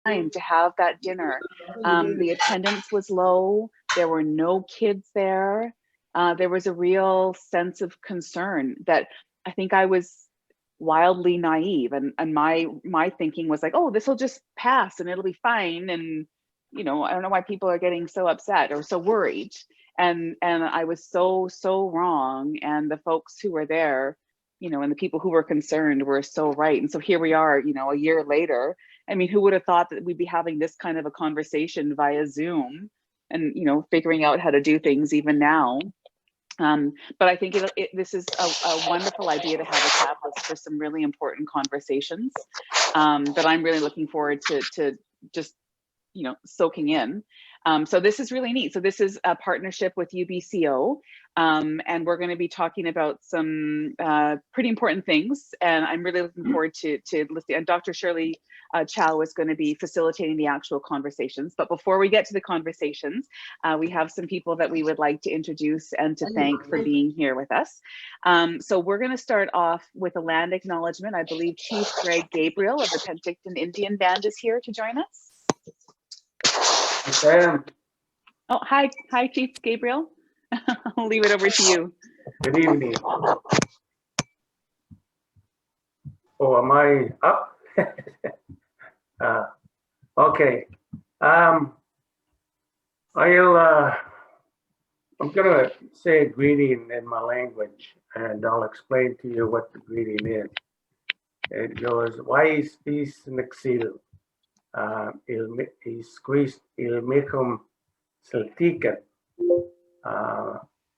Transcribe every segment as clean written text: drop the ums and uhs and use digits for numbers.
time to have that dinner. The attendance was low. There were no kids there. There was a real sense of concern that I think I was wildly naive, and my thinking was like, oh, this will just pass and it'll be fine. And I don't know why people are getting so upset or so worried. And I was so wrong. And the folks who were there, and the people who were concerned were so right. And so here we are, a year later. I mean, who would have thought that we'd be having this kind of a conversation via Zoom and, figuring out how to do things even now. But I think this is a wonderful idea to have a catalyst for some really important conversations that I'm really looking forward to just, soaking in. So this is really neat. So this is a partnership with UBCO, and we're going to be talking about some pretty important things. And I'm really looking forward to listening. And Dr. Shirley Chow is going to be facilitating the actual conversations. But before we get to the conversations, we have some people that we would like to introduce and to thank for being here with us. So we're going to start off with a land acknowledgement. I believe Chief Greg Gabriel of the Penticton Indian Band is here to join us. Sam. Oh, hi, Chief Gabriel. I'll leave it over to you. Good evening. Oh, am I up? Okay. I'm gonna say a greeting in my language, and I'll explain to you what the greeting is. It goes, "Wais bis nexil, il mechum celtican,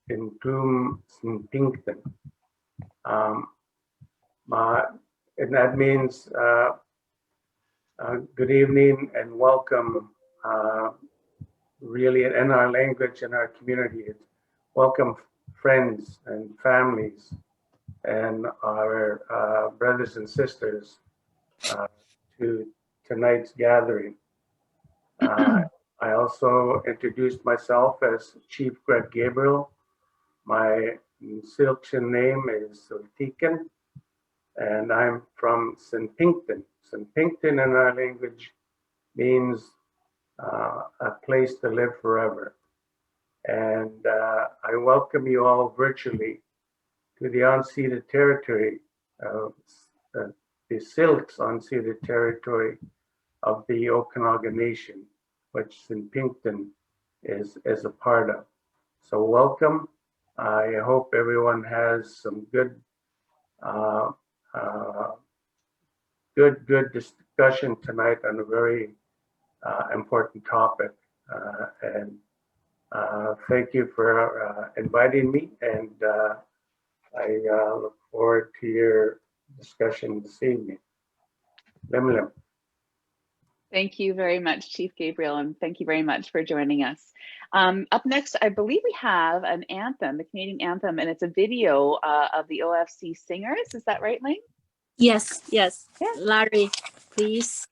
in tum Pinkton." And that means good evening and welcome. Really, in our language, in our community, it's welcome friends and families and our brothers and sisters to tonight's gathering. I also introduced myself as Chief Greg Gabriel. My Silksian name is Sultikan, and I'm from St. Pinkton. St. Pinkton in our language means a place to live forever. And I welcome you all virtually to the unceded territory, the Silks unceded territory of the Okanagan Nation, which St. Pinkton is a part of. So welcome. I hope everyone has some good discussion tonight on a very important topic. And thank you for inviting me, and I look forward to your discussion this evening. Lim. Thank you very much, Chief Gabriel, and thank you very much for joining us. Up next, I believe we have an anthem, the Canadian anthem, and it's a video of the OFC singers. Is that right, Ling? Yes. Yeah. Larry, please.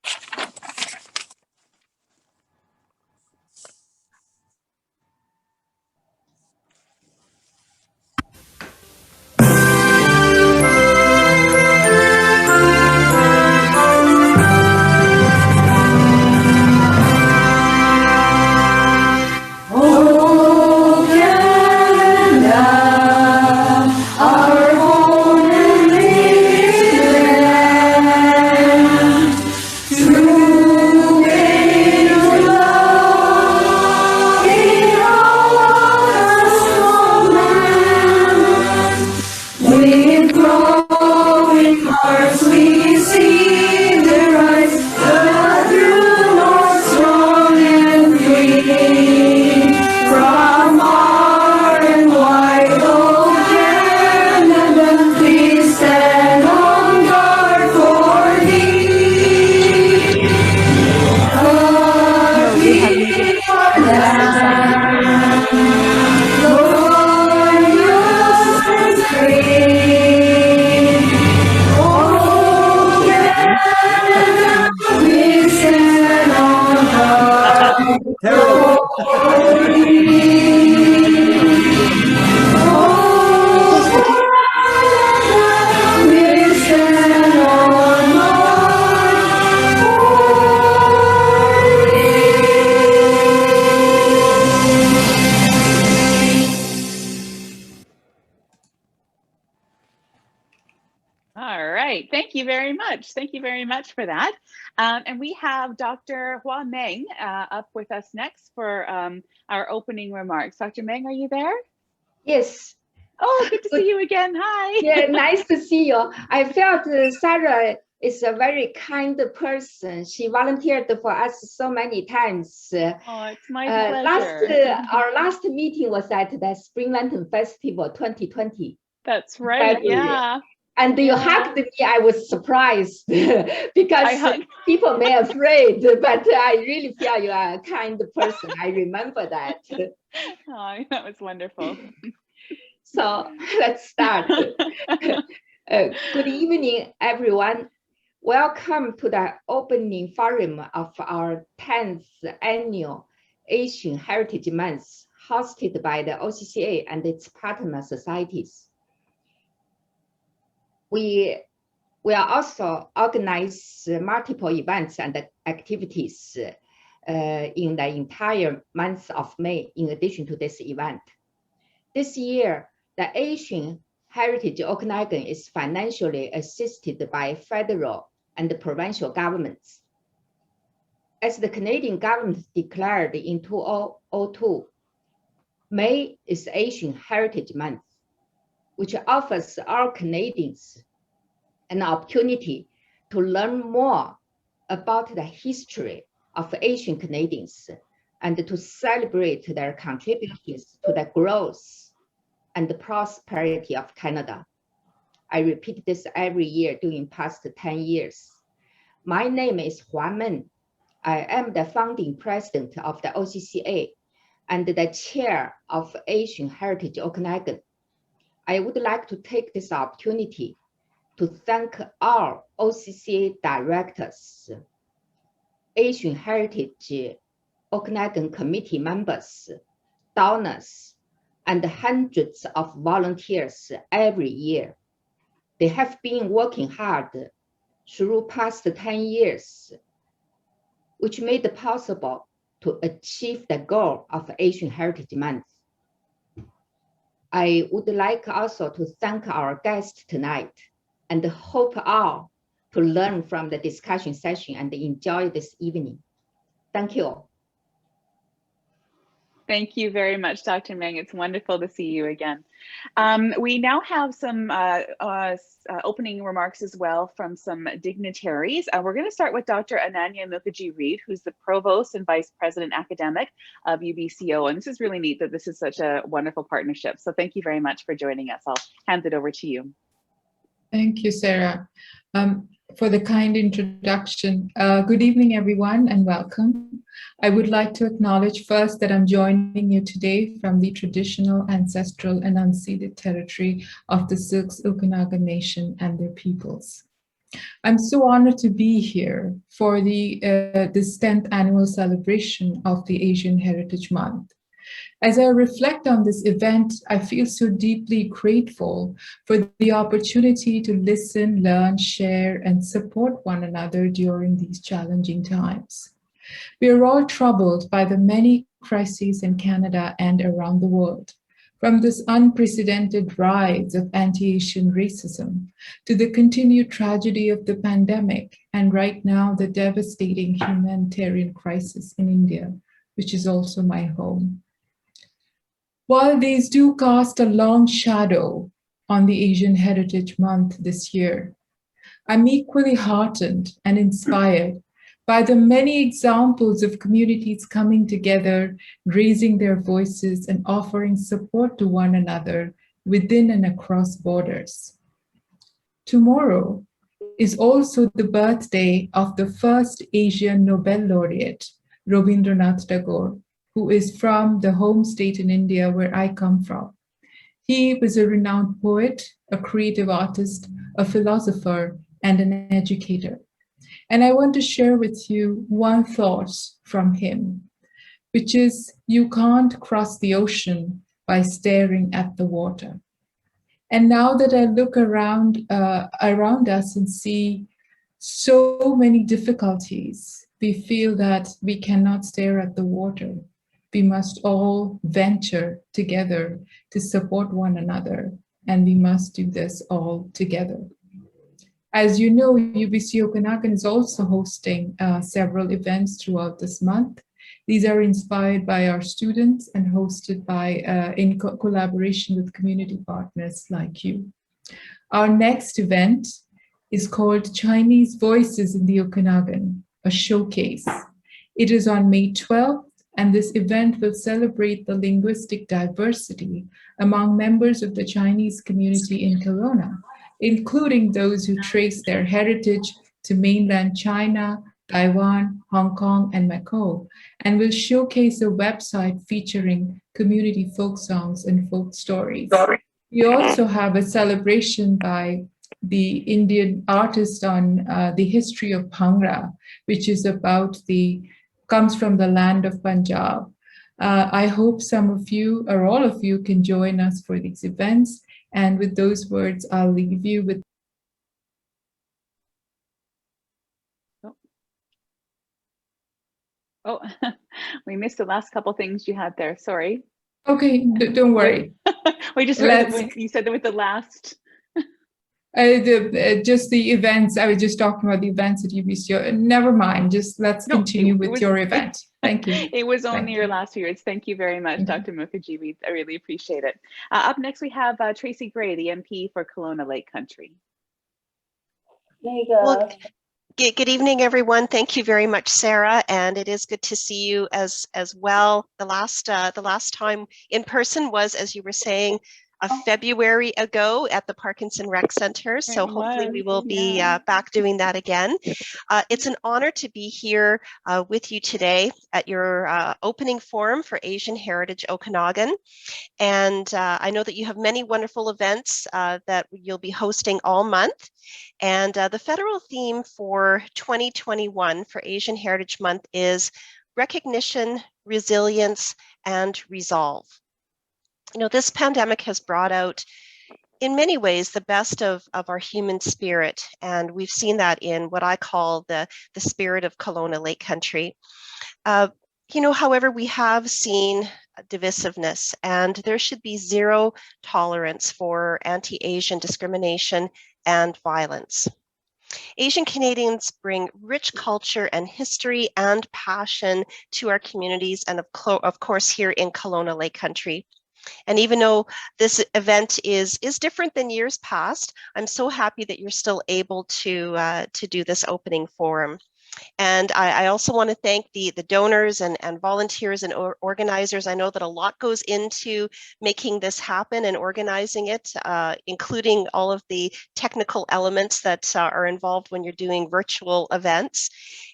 All right. Thank you very much. Thank you very much for that. And we have Dr. Hua Meng up with us next for our opening remarks. Dr. Meng, are you there? Yes. Oh, good to see you again. Hi. Yeah, nice to see you. I felt Sarah is a very kind person. She volunteered for us so many times. Oh, it's my pleasure. Our last meeting was at the Spring Lantern Festival 2020. That's right. Yeah. And you hugged me. I was surprised because people may be afraid, but I really feel you are a kind person. I remember that. Oh, that was wonderful. So let's start. Good evening, everyone. Welcome to the opening forum of our 10th annual Asian Heritage Month, hosted by the OCCA and its partner societies. We will also organize multiple events and activities in the entire month of May, in addition to this event. This year, the Asian Heritage Okanagan is financially assisted by federal and provincial governments. As the Canadian government declared in 2002, May is Asian Heritage Month, which offers all Canadians an opportunity to learn more about the history of Asian Canadians and to celebrate their contributions to the growth and the prosperity of Canada. I repeat this every year during past 10 years. My name is Hua Meng. I am the founding president of the OCCA and the chair of Asian Heritage Okanagan. I would like to take this opportunity to thank all OCCA directors, Asian Heritage Okanagan committee members, donors, and hundreds of volunteers every year. They have been working hard through past 10 years, which made it possible to achieve the goal of Asian Heritage Month. I would like also to thank our guests tonight and hope all to learn from the discussion session and enjoy this evening. Thank you. Thank you very much, Dr. Meng. It's wonderful to see you again. We now have some opening remarks as well from some dignitaries. We're going to start with Dr. Ananya Mukherjee-Reed, who's the Provost and Vice President Academic of UBCO. And this is really neat that this is such a wonderful partnership. So thank you very much for joining us. I'll hand it over to you. Thank you, Sarah, for the kind introduction. Good evening, everyone, and welcome. I would like to acknowledge first that I'm joining you today from the traditional, ancestral, and unceded territory of the Syilx Okanagan Nation and their peoples. I'm so honored to be here for this 10th annual celebration of the Asian Heritage Month. As I reflect on this event, I feel so deeply grateful for the opportunity to listen, learn, share, and support one another during these challenging times. We are all troubled by the many crises in Canada and around the world, from this unprecedented rise of anti-Asian racism to the continued tragedy of the pandemic, and right now the devastating humanitarian crisis in India, which is also my home. While these do cast a long shadow on the Asian Heritage Month this year, I'm equally heartened and inspired by the many examples of communities coming together, raising their voices and offering support to one another within and across borders. Tomorrow is also the birthday of the first Asian Nobel laureate, Rabindranath Tagore, who is from the home state in India where I come from. He was a renowned poet, a creative artist, a philosopher, and an educator. And I want to share with you one thought from him, which is, you can't cross the ocean by staring at the water. And now that I look around us and see so many difficulties, we feel that we cannot stare at the water. We must all venture together to support one another, and we must do this all together. As you know, UBC Okanagan is also hosting several events throughout this month. These are inspired by our students and hosted by in collaboration with community partners like you. Our next event is called Chinese Voices in the Okanagan, a showcase. It is on May 12th, and this event will celebrate the linguistic diversity among members of the Chinese community in Kelowna, including those who trace their heritage to mainland China, Taiwan, Hong Kong, and Macau, and will showcase a website featuring community folk songs and folk stories. We also have a celebration by the Indian artist on the history of Bhangra, which is comes from the land of Punjab. I hope some of you or all of you can join us for these events. And with those words, I'll leave you with. Oh, we missed the last couple things you had there. Sorry. Okay, don't worry. We just heard you said that with the last. Just the events. I was just talking about the events at UBC. Never mind. Just let's continue with your event. Thank you. It was only your last few words. Thank you very much, Dr. Mukherjee. I really appreciate it. Up next, we have Tracy Gray, the MP for Kelowna Lake Country. There you go. Well, good evening, everyone. Thank you very much, Sarah, and it is good to see you as well. The last time in person was, as you were saying, a February ago at the Parkinson Rec Center. So hopefully we will be back doing that again. It's an honor to be here with you today at your opening forum for Asian Heritage Okanagan. And I know that you have many wonderful events that you'll be hosting all month. And the federal theme for 2021 for Asian Heritage Month is recognition, resilience, and resolve. You know, this pandemic has brought out, in many ways, the best of our human spirit. And we've seen that in what I call the spirit of Kelowna Lake Country. You know, however, we have seen divisiveness, and there should be zero tolerance for anti-Asian discrimination and violence. Asian Canadians bring rich culture and history and passion to our communities, and of course here in Kelowna Lake Country. And even though this event is different than years past, I'm so happy that you're still able to do this opening forum. And I also want to thank the donors and volunteers and organizers. I know that a lot goes into making this happen and organizing it, including all of the technical elements that are involved when you're doing virtual events.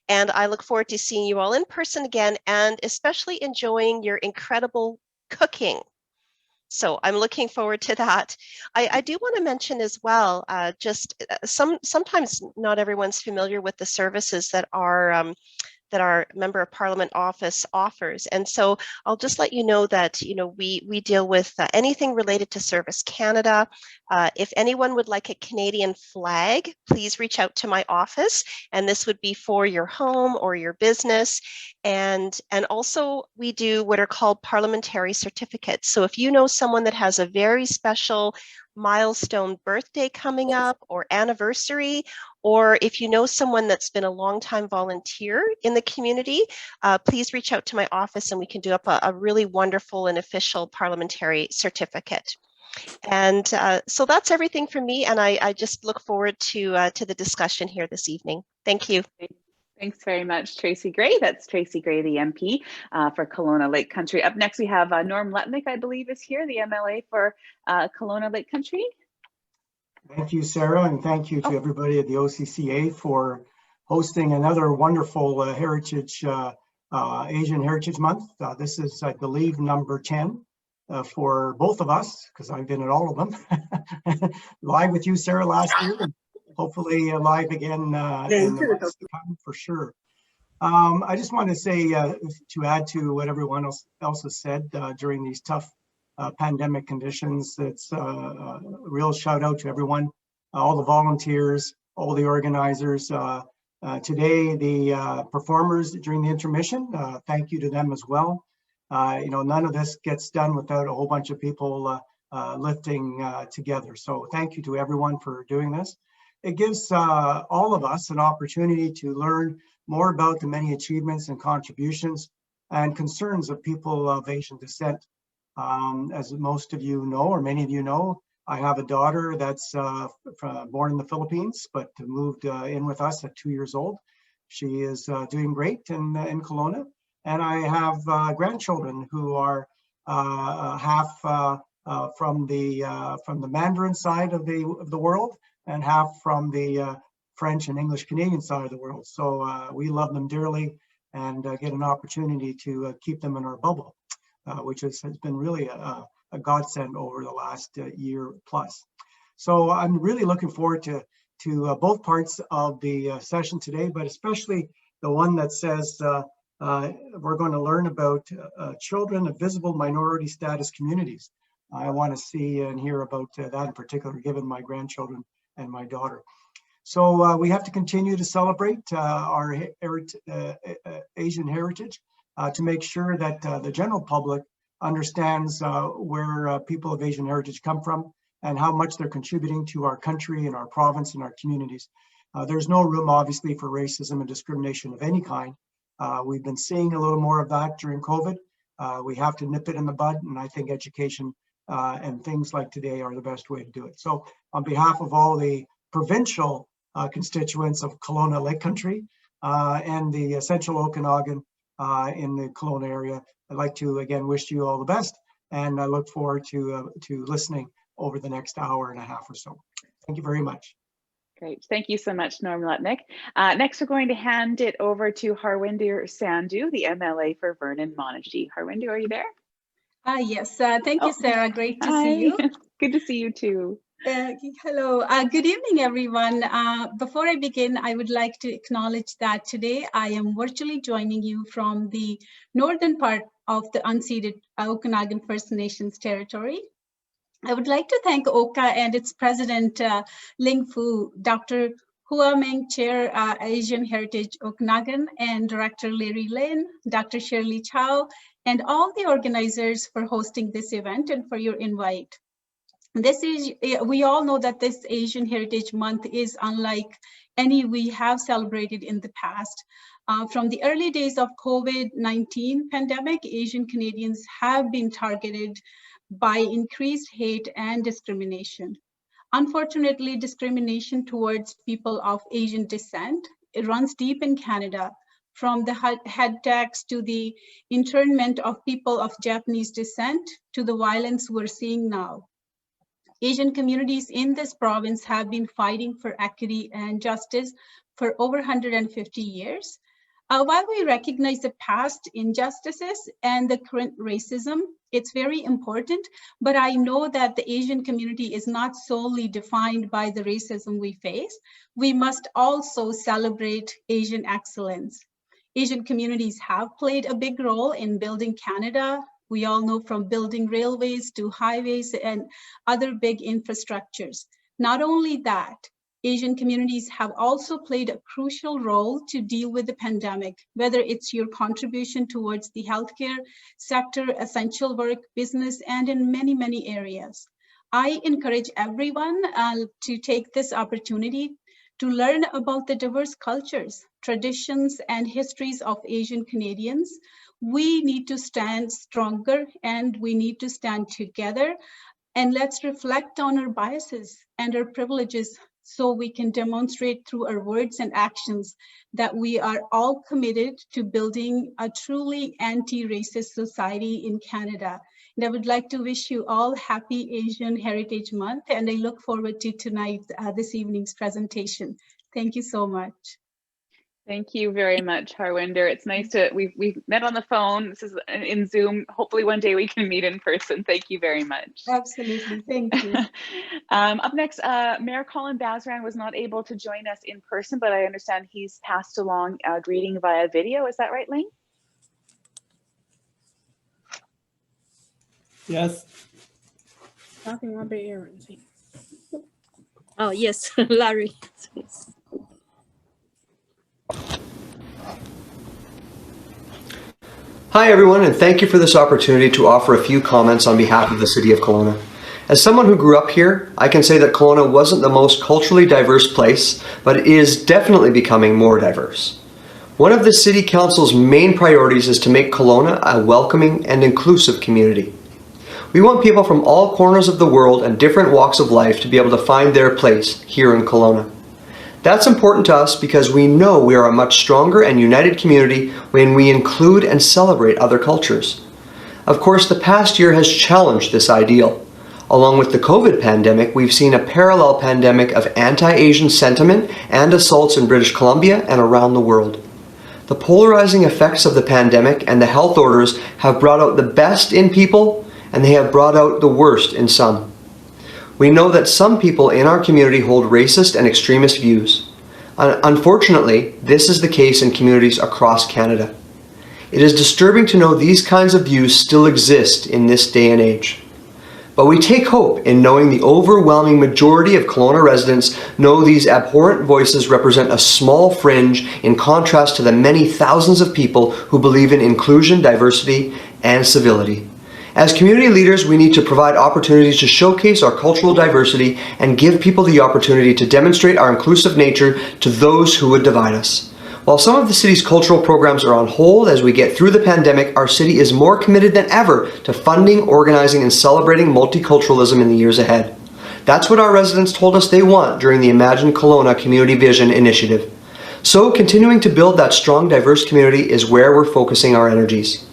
And I look forward to seeing you all in person again, and especially enjoying your incredible cooking. So I'm looking forward to that. I do want to mention as well, sometimes not everyone's familiar with the services that our Member of Parliament office offers. And so I'll just let you know that, you know, we deal with anything related to Service Canada. If anyone would like a Canadian flag, please reach out to my office, and this would be for your home or your business. And also we do what are called parliamentary certificates. So if you know someone that has a very special milestone birthday coming up or anniversary, or if you know someone that's been a long-time volunteer in the community, please reach out to my office and we can do up a really wonderful and official parliamentary certificate. And so that's everything from me, and I just look forward to the discussion here this evening. Thank you. Thanks very much, Tracy Gray. That's Tracy Gray, the MP for Kelowna Lake Country. Up next, we have Norm Letnick, I believe, is here, the MLA for Kelowna Lake Country. Thank you, Sarah, and thank you to everybody at the OCCA for hosting another wonderful Asian Heritage Month. This is, I believe, number 10 for both of us, because I've been at all of them. Live with you, Sarah, last year, and hopefully live again in the months to come, for sure. I just want to say, to add to what everyone else has said during these tough pandemic conditions, it's a real shout out to everyone, all the volunteers, all the organizers. Today, the performers during the intermission, thank you to them as well. You know, none of this gets done without a whole bunch of people lifting together. So thank you to everyone for doing this. it gives all of us an opportunity to learn more about the many achievements and contributions and concerns of people of Asian descent. As most of you know, or many of you know, I have a daughter that's born in the Philippines, but moved in with us at 2 years old. She is doing great in Kelowna. And I have grandchildren who are half from the Mandarin side of the world and half from the French and English Canadian side of the world. So we love them dearly and get an opportunity to keep them in our bubble, which has been really a godsend over the last year plus. So I'm really looking forward to both parts of the session today, but especially the one that says we're going to learn about children of visible minority status communities. I want to see and hear about that in particular, given my grandchildren and my daughter. So we have to continue to celebrate our Asian heritage to make sure that the general public understands where people of Asian heritage come from and how much they're contributing to our country and our province and our communities. There's no room, obviously, for racism and discrimination of any kind. We've been seeing a little more of that during COVID. We have to nip it in the bud, and I think education and things like today are the best way to do it. So on behalf of all the provincial constituents of Kelowna Lake Country and the Central Okanagan in the Kelowna area, I'd like to again wish you all the best, and I look forward to listening over the next hour and a half or so. Thank you very much. Great. Thank you so much, Norm Lutnick. Next, we're going to hand it over to Harwinder Sandhu, the MLA for Vernon Monagee. Harwinder, are you there? Yes, thank you, Sarah. Great to Hi. see you. Good to see you too. Hello, good evening, everyone. Before I begin, I would like to acknowledge that today I am virtually joining you from the northern part of the unceded Okanagan First Nations territory. I would like to thank OKA and its president, Ling Fu, Dr. Hua Meng, Chair, Asian Heritage Okanagan, and Director Larry Lin, Dr. Shirley Chow, and all the organizers for hosting this event and for your invite. We all know that this Asian Heritage Month is unlike any we have celebrated in the past. From the early days of COVID-19 pandemic, Asian Canadians have been targeted by increased hate and discrimination. Unfortunately, discrimination towards people of Asian descent, it runs deep in Canada, from the head tax to the internment of people of Japanese descent to the violence we're seeing now. Asian communities in this province have been fighting for equity and justice for over 150 years. While we recognize the past injustices and the current racism, it's very important, but I know that the Asian community is not solely defined by the racism we face. We must also celebrate Asian excellence. Asian communities have played a big role in building Canada. We all know, from building railways to highways and other big infrastructures. Not only that, Asian communities have also played a crucial role to deal with the pandemic, whether it's your contribution towards the healthcare sector, essential work, business, and in many, many areas. I encourage everyone to take this opportunity to learn about the diverse cultures, traditions, and histories of Asian Canadians. We need to stand stronger and we need to stand together, and let's reflect on our biases and our privileges so we can demonstrate through our words and actions that we are all committed to building a truly anti-racist society in Canada. And I would like to wish you all happy Asian Heritage Month, and I look forward to this evening's presentation. Thank you so much. Thank you very much, Harwinder. It's nice to, we've met on the phone. This is in Zoom. Hopefully one day we can meet in person. Thank you very much. Absolutely, thank you. Up next, Mayor Colin Bazran was not able to join us in person, but I understand he's passed along a greeting via video. Is that right, Ling? Yes. Oh, yes, Larry. Hi everyone, and thank you for this opportunity to offer a few comments on behalf of the City of Kelowna. As someone who grew up here, I can say that Kelowna wasn't the most culturally diverse place, but it is definitely becoming more diverse. One of the City Council's main priorities is to make Kelowna a welcoming and inclusive community. We want people from all corners of the world and different walks of life to be able to find their place here in Kelowna. That's important to us because we know we are a much stronger and united community when we include and celebrate other cultures. Of course, the past year has challenged this ideal. Along with the COVID pandemic, we've seen a parallel pandemic of anti-Asian sentiment and assaults in British Columbia and around the world. The polarizing effects of the pandemic and the health orders have brought out the best in people, and they have brought out the worst in some. We know that some people in our community hold racist and extremist views. Unfortunately, this is the case in communities across Canada. It is disturbing to know these kinds of views still exist in this day and age. But we take hope in knowing the overwhelming majority of Kelowna residents know these abhorrent voices represent a small fringe in contrast to the many thousands of people who believe in inclusion, diversity, and civility. As community leaders, we need to provide opportunities to showcase our cultural diversity and give people the opportunity to demonstrate our inclusive nature to those who would divide us. While some of the city's cultural programs are on hold as we get through the pandemic, our city is more committed than ever to funding, organizing, and celebrating multiculturalism in the years ahead. That's what our residents told us they want during the Imagine Kelowna Community Vision Initiative. So continuing to build that strong, diverse community is where we're focusing our energies.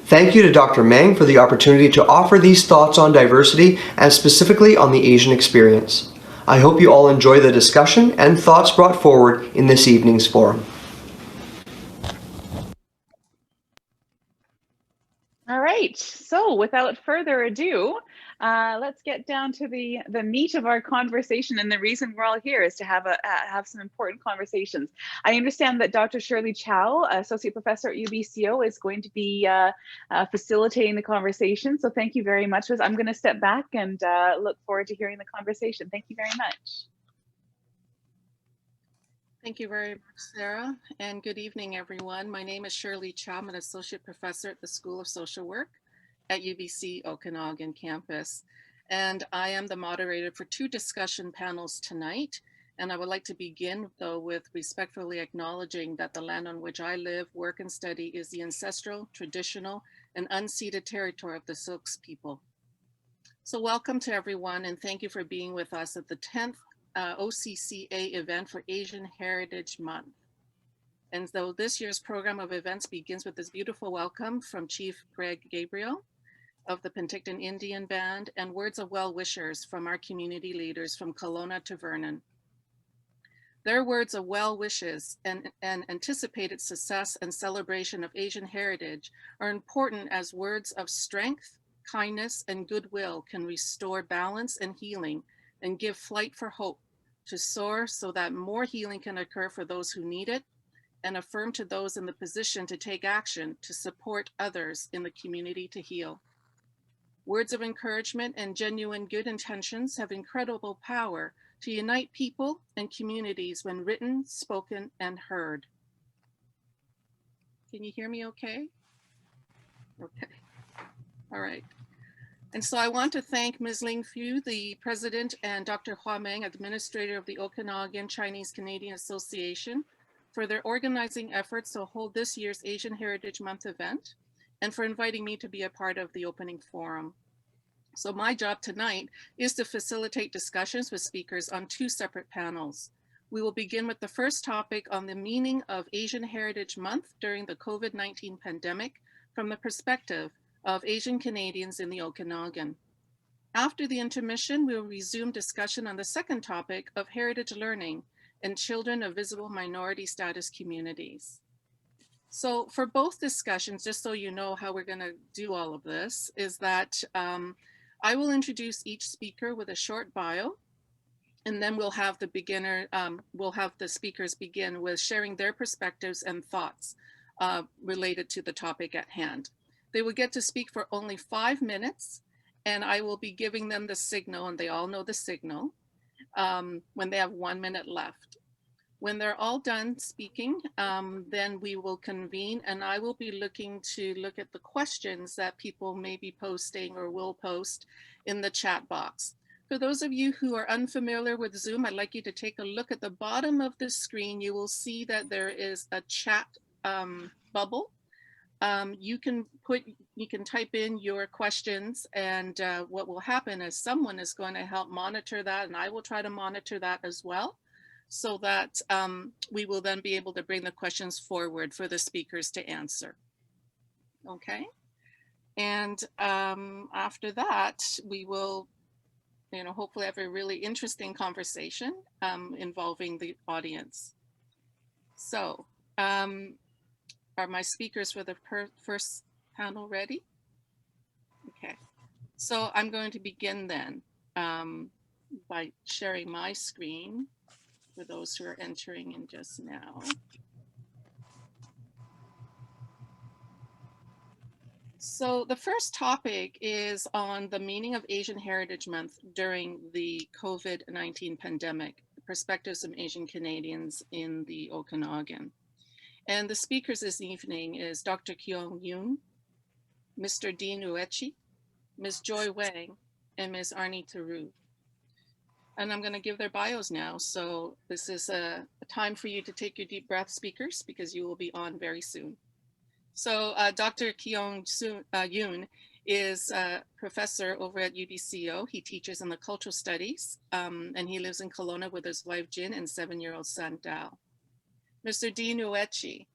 Thank you to Dr. Meng for the opportunity to offer these thoughts on diversity and specifically on the Asian experience. I hope you all enjoy the discussion and thoughts brought forward in this evening's forum. All right, so without further ado, let's get down to the meat of our conversation. And the reason we're all here is to have some important conversations. I understand that Dr. Shirley Chow, Associate Professor at UBCO, is going to be facilitating the conversation. So thank you very much. I'm going to step back and look forward to hearing the conversation. Thank you very much. Thank you very much, Sarah, and good evening, everyone. My name is Shirley Chow. I'm an Associate Professor at the School of Social Work at UBC Okanagan campus, and I am the moderator for 2 discussion panels tonight. And I would like to begin, though, with respectfully acknowledging that the land on which I live, work, and study is the ancestral, traditional, and unceded territory of the Syilx people. So welcome to everyone, and thank you for being with us at the 10th OCCA event for Asian Heritage Month. And so this year's program of events begins with this beautiful welcome from Chief Greg Gabriel of the Penticton Indian Band and words of well wishers from our community leaders from Kelowna to Vernon. Their words of well wishes and anticipated success and celebration of Asian heritage are important as words of strength, kindness, and goodwill can restore balance and healing and give flight for hope to soar so that more healing can occur for those who need it, and affirm to those in the position to take action to support others in the community to heal. Words of encouragement and genuine good intentions have incredible power to unite people and communities when written, spoken, and heard. Can you hear me okay? Okay, all right. And so I want to thank Ms. Ling Fu, the president, and Dr. Hua Meng, administrator of the Okanagan Chinese Canadian Association, for their organizing efforts to hold this year's Asian Heritage Month event, and for inviting me to be a part of the opening forum. So my job tonight is to facilitate discussions with speakers on 2 separate panels. We will begin with the first topic on the meaning of Asian Heritage Month during the COVID-19 pandemic from the perspective of Asian Canadians in the Okanagan. After the intermission, we will resume discussion on the second topic of heritage learning and children of visible minority status communities. So for both discussions, just so you know how we're going to do all of this, is that I will introduce each speaker with a short bio, and then we'll have the speakers begin with sharing their perspectives and thoughts related to the topic at hand. They will get to speak for only 5 minutes, and I will be giving them the signal, and they all know the signal, when they have 1 minute left. When they're all done speaking, then we will convene, and I will be looking at the questions that people may be posting or will post in the chat box. For those of you who are unfamiliar with Zoom, I'd like you to take a look at the bottom of the screen. You will see that there is a chat bubble. You can type in your questions, and what will happen is someone is going to help monitor that, and I will try to monitor that as well, so that we will then be able to bring the questions forward for the speakers to answer. Okay, and after that, we will, hopefully have a really interesting conversation involving the audience. So, are my speakers for the first panel ready? Okay, so I'm going to begin then by sharing my screen for those who are entering in just now. So the first topic is on the meaning of Asian Heritage Month during the COVID-19 pandemic, the perspectives of Asian Canadians in the Okanagan. And the speakers this evening is Dr. Kyung Yoon, Mr. Dean Uechi, Ms. Joy Wang, and Ms. Arnie Theroux. And I'm going to give their bios now. So this is a time for you to take your deep breath, speakers, because you will be on very soon. So Dr. Kyung Yoon is a professor over at UBCO. He teaches in the cultural studies, and he lives in Kelowna with his wife, Jin, and 7-year-old son, Dao. Mr. Dean Uechi,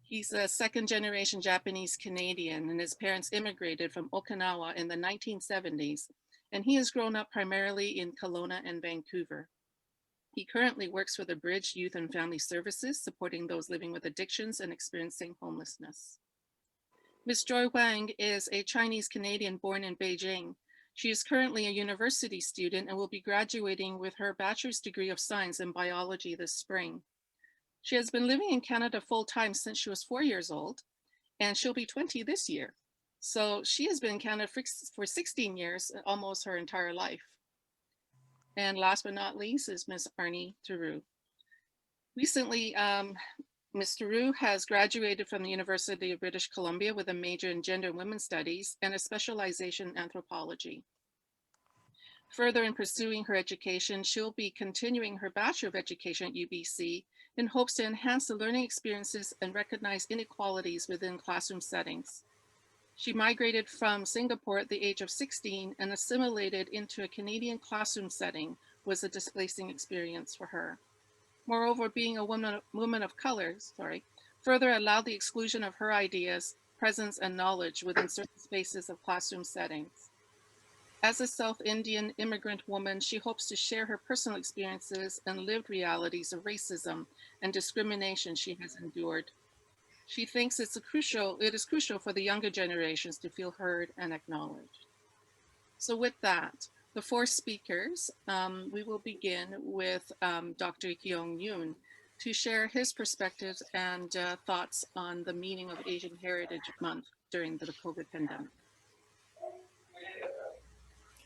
he's a second-generation Japanese Canadian, and his parents immigrated from Okinawa in the 1970s, and he has grown up primarily in Kelowna and Vancouver. He currently works for the Bridge Youth and Family Services, supporting those living with addictions and experiencing homelessness. Ms. Joy Wang is a Chinese Canadian born in Beijing. She is currently a university student and will be graduating with her bachelor's degree of science in biology this spring. She has been living in Canada full-time since she was 4 years old, and she'll be 20 this year. So she has been in Canada for 16 years, almost her entire life. And last but not least is Ms. Arnie Theroux. Recently, Ms. Theroux has graduated from the University of British Columbia with a major in gender and women's studies and a specialization in anthropology. Further, in pursuing her education, she'll be continuing her Bachelor of Education at UBC in hopes to enhance the learning experiences and recognize inequalities within classroom settings. She migrated from Singapore at the age of 16 and assimilated into a Canadian classroom setting was a displacing experience for her. Moreover, being a woman of color, further allowed the exclusion of her ideas, presence, and knowledge within certain spaces of classroom settings. As a South Indian immigrant woman, she hopes to share her personal experiences and lived realities of racism and discrimination she has endured. She thinks it is crucial for the younger generations to feel heard and acknowledged. So with that, the 4 speakers, we will begin with Dr. Kyung Yoon to share his perspectives and thoughts on the meaning of Asian Heritage Month during the COVID pandemic.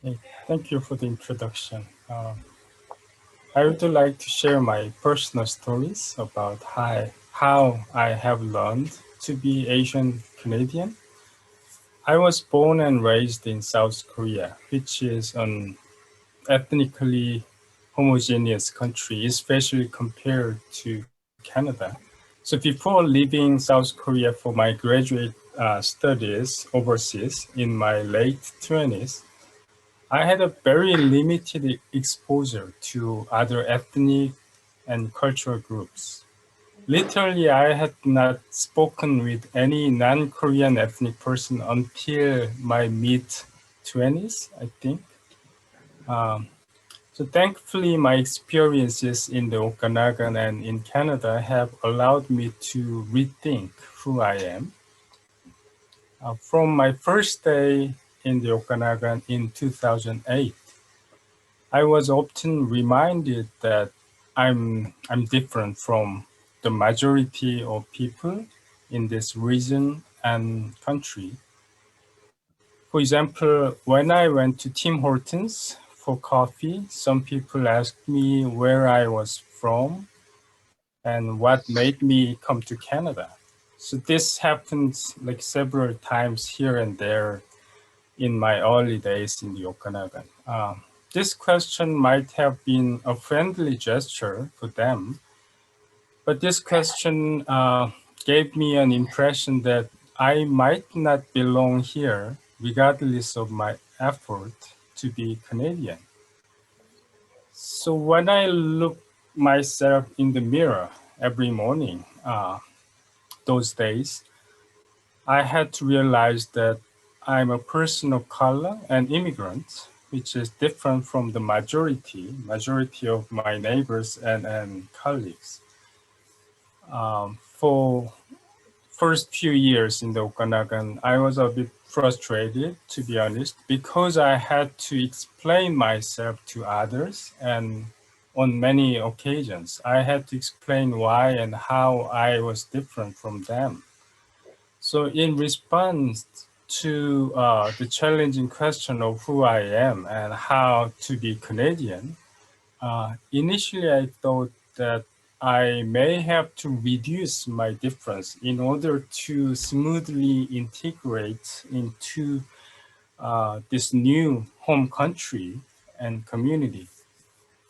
Okay, thank you for the introduction. I would like to share my personal stories about how I have learned to be Asian Canadian. I was born and raised in South Korea, which is an ethnically homogeneous country, especially compared to Canada. So before leaving South Korea for my graduate studies overseas in my late 20s, I had a very limited exposure to other ethnic and cultural groups. Literally, I had not spoken with any non-Korean ethnic person until my mid-20s, I think. So thankfully, my experiences in the Okanagan and in Canada have allowed me to rethink who I am. From my first day in the Okanagan in 2008, I was often reminded that I'm different from the majority of people in this region and country. For example, when I went to Tim Hortons for coffee, some people asked me where I was from, and what made me come to Canada. So this happened like several times here and there in my early days in the Okanagan. This question might have been a friendly gesture for them, but this question gave me an impression that I might not belong here, regardless of my effort to be Canadian. So when I look myself in the mirror every morning, those days, I had to realize that I'm a person of color and immigrant, which is different from the majority of my neighbors and colleagues. For first few years in the Okanagan, I was a bit frustrated, to be honest, because I had to explain myself to others, and on many occasions, I had to explain why and how I was different from them. So in response to the challenging question of who I am and how to be Canadian, initially I thought that I may have to reduce my difference in order to smoothly integrate into this new home country and community.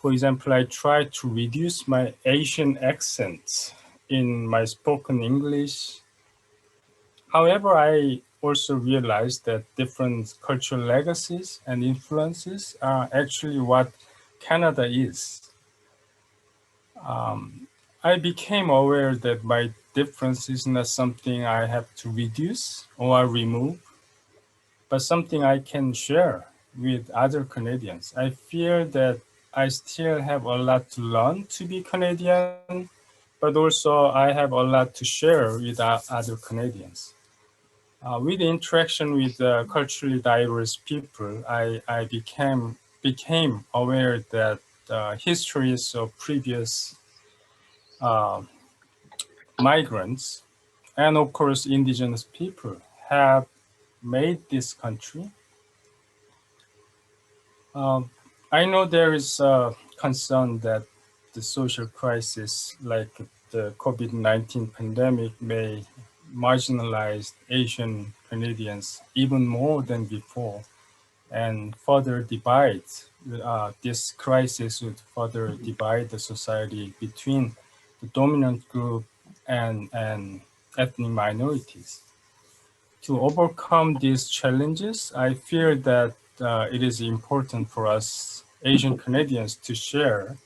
For example, I tried to reduce my Asian accent in my spoken English. However, I also realized that different cultural legacies and influences are actually what Canada is. I became aware that my difference is not something I have to reduce or remove, but something I can share with other Canadians. I feel that I still have a lot to learn to be Canadian, but also I have a lot to share with other Canadians. With the interaction with culturally diverse people, I became aware that histories of previous migrants and of course indigenous people have made this country. I know there is a concern that the social crisis like the COVID-19 pandemic may marginalize Asian Canadians even more than before and further divide. This crisis would further divide the society between the dominant group and ethnic minorities. To overcome these challenges, I feel that it is important for us Asian Canadians to share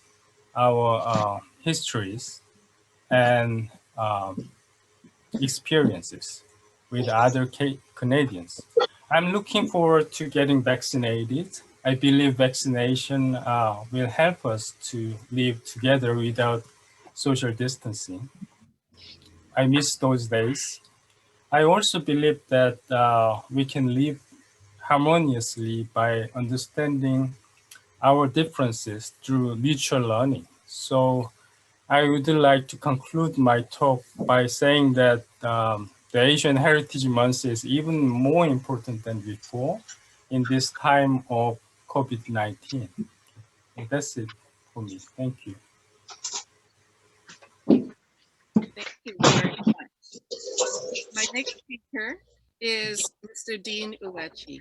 our histories and experiences with other Canadians. I'm looking forward to getting vaccinated. I believe vaccination will help us to live together without social distancing. I miss those days. I also believe that we can live harmoniously by understanding our differences through mutual learning. So I would like to conclude my talk by saying that the Asian Heritage Month is even more important than before in this time of COVID-19. That's it for me. Thank you. Thank you very much. My next speaker is Mr. Dean Uechi.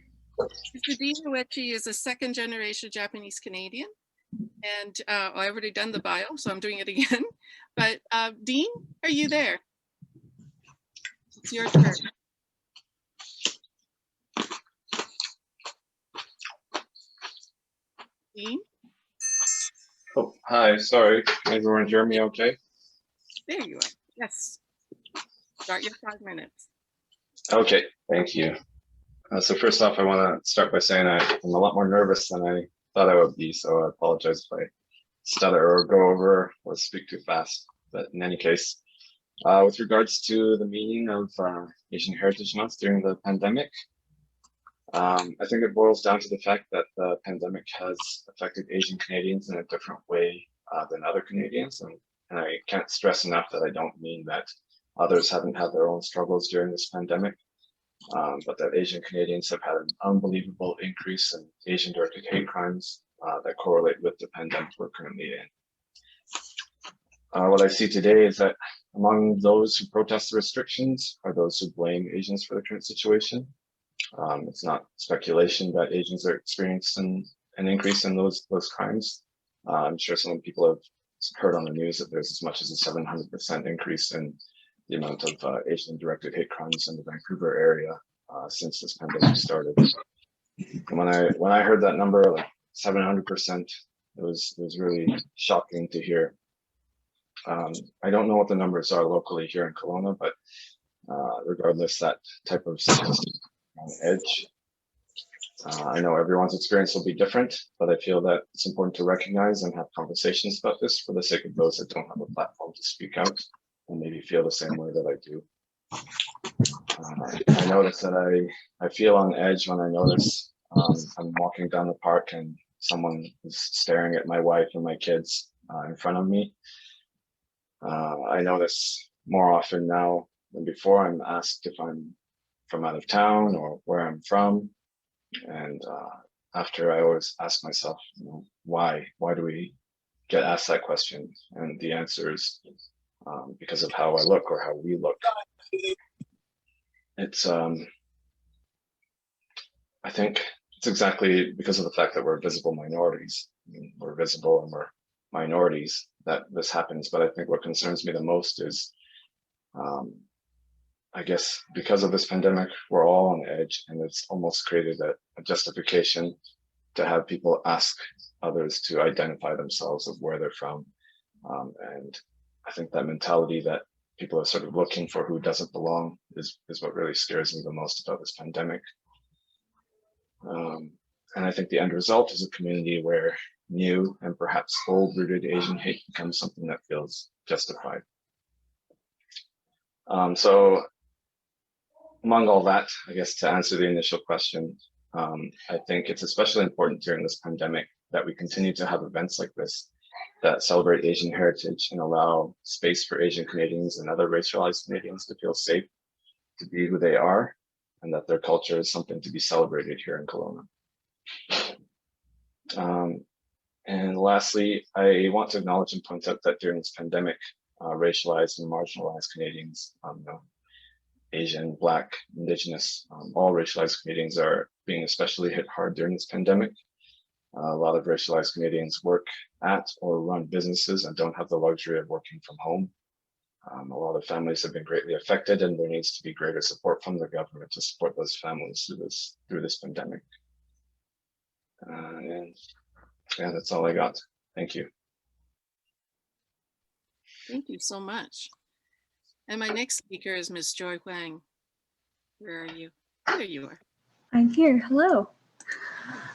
Mr. Dean Uechi is a second generation Japanese Canadian. And I already done the bio, so I'm doing it again. But Dean, are you there? It's your turn. Dean? Oh, hi, sorry. Can everyone hear me okay? There you are. Yes. Start your 5 minutes. Okay, thank you. So first off, I want to start by saying I'm a lot more nervous than I thought I would be, so I apologize if I stutter or go over or speak too fast. But in any case, with regards to the meaning of Asian Heritage Month during the pandemic, I think it boils down to the fact that the pandemic has affected Asian Canadians in a different way than other Canadians. And I can't stress enough that I don't mean that others haven't had their own struggles during this pandemic, but that Asian Canadians have had an unbelievable increase in Asian-directed hate crimes that correlate with the pandemic we're currently in. What I see today is that among those who protest the restrictions are those who blame Asians for the current situation. It's not speculation that Asians are experiencing an increase in those crimes. I'm sure some people have heard on the news that there's as much as a 700% increase in the amount of Asian-directed hate crimes in the Vancouver area since this pandemic started. And when I heard that number, like 700%, it was really shocking to hear. I don't know what the numbers are locally here in Kelowna, but regardless, that type of statistic on edge. I know everyone's experience will be different, but I feel that it's important to recognize and have conversations about this for the sake of those that don't have a platform to speak out and maybe feel the same way that I do. I notice that I feel on edge when I notice I'm walking down the park and someone is staring at my wife and my kids in front of me. I notice more often now than before. I'm asked if I'm from out of town or where I'm from. And after, I always ask myself, you know, why do we get asked that question? And the answer is because of how I look or how we look. It's I think it's exactly because of the fact that we're visible minorities. I mean, we're visible and we're minorities that this happens. But I think what concerns me the most is I guess because of this pandemic, we're all on edge, and it's almost created a justification to have people ask others to identify themselves of where they're from. And I think that mentality that people are sort of looking for who doesn't belong is what really scares me the most about this pandemic. And I think the end result is a community where new and perhaps old-rooted Asian hate becomes something that feels justified. So among all that, I guess to answer the initial question, I think it's especially important during this pandemic that we continue to have events like this that celebrate Asian heritage and allow space for Asian Canadians and other racialized Canadians to feel safe to be who they are, and that their culture is something to be celebrated here in Kelowna. And lastly, I want to acknowledge and point out that during this pandemic, racialized and marginalized Canadians, Asian, Black, Indigenous, all racialized Canadians are being especially hit hard during this pandemic. A lot of racialized Canadians work at or run businesses and don't have the luxury of working from home. A lot of families have been greatly affected, and there needs to be greater support from the government to support those families through this pandemic. And yeah, that's all I got. Thank you. Thank you so much. And my next speaker is Ms. Joy Huang. Where are you? There you are. I'm here. Hello.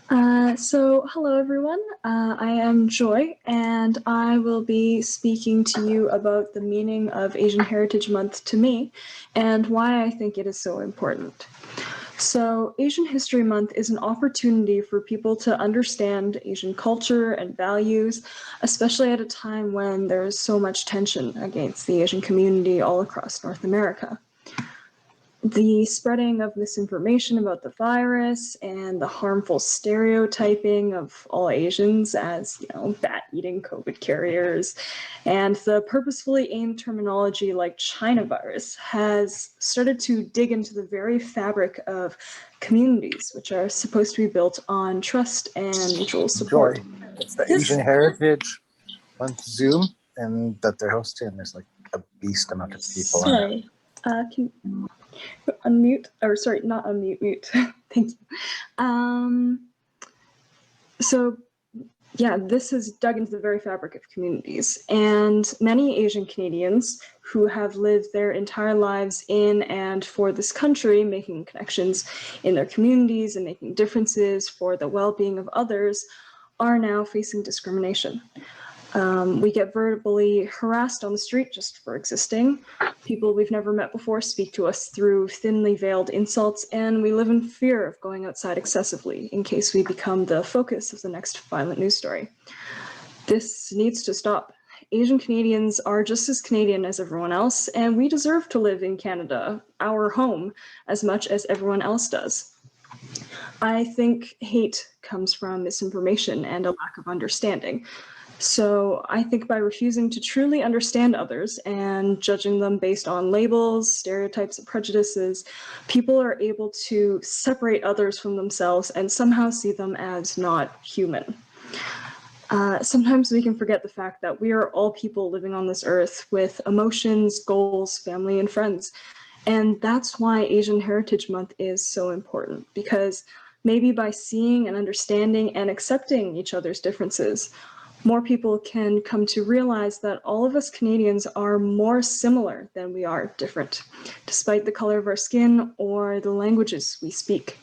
Hello everyone. I am Joy, and I will be speaking to you about the meaning of Asian Heritage Month to me and why I think it is so important. So Asian History Month is an opportunity for people to understand Asian culture and values, especially at a time when there is so much tension against the Asian community all across North America. The spreading of misinformation about the virus and the harmful stereotyping of all Asians as, you know, bat-eating COVID carriers, and the purposefully aimed terminology like China virus has started to dig into the very fabric of communities, which are supposed to be built on trust and mutual support. It's the Asian Heritage Month Zoom, and that they're hosting. There's like a beast amount of people on it. Sorry, can you unmute, or sorry, not unmute, mute. Thank you. So yeah, this has dug into the very fabric of communities, and many Asian Canadians who have lived their entire lives in and for this country, making connections in their communities and making differences for the well-being of others, are now facing discrimination. We get verbally harassed on the street just for existing. People we've never met before speak to us through thinly veiled insults, and we live in fear of going outside excessively in case we become the focus of the next violent news story. This needs to stop. Asian Canadians are just as Canadian as everyone else, and we deserve to live in Canada, our home, as much as everyone else does. I think hate comes from misinformation and a lack of understanding. So I think by refusing to truly understand others and judging them based on labels, stereotypes, and prejudices, people are able to separate others from themselves and somehow see them as not human. Sometimes we can forget the fact that we are all people living on this earth with emotions, goals, family, and friends. And that's why Asian Heritage Month is so important, because maybe by seeing and understanding and accepting each other's differences, more people can come to realize that all of us Canadians are more similar than we are different, despite the color of our skin or the languages we speak.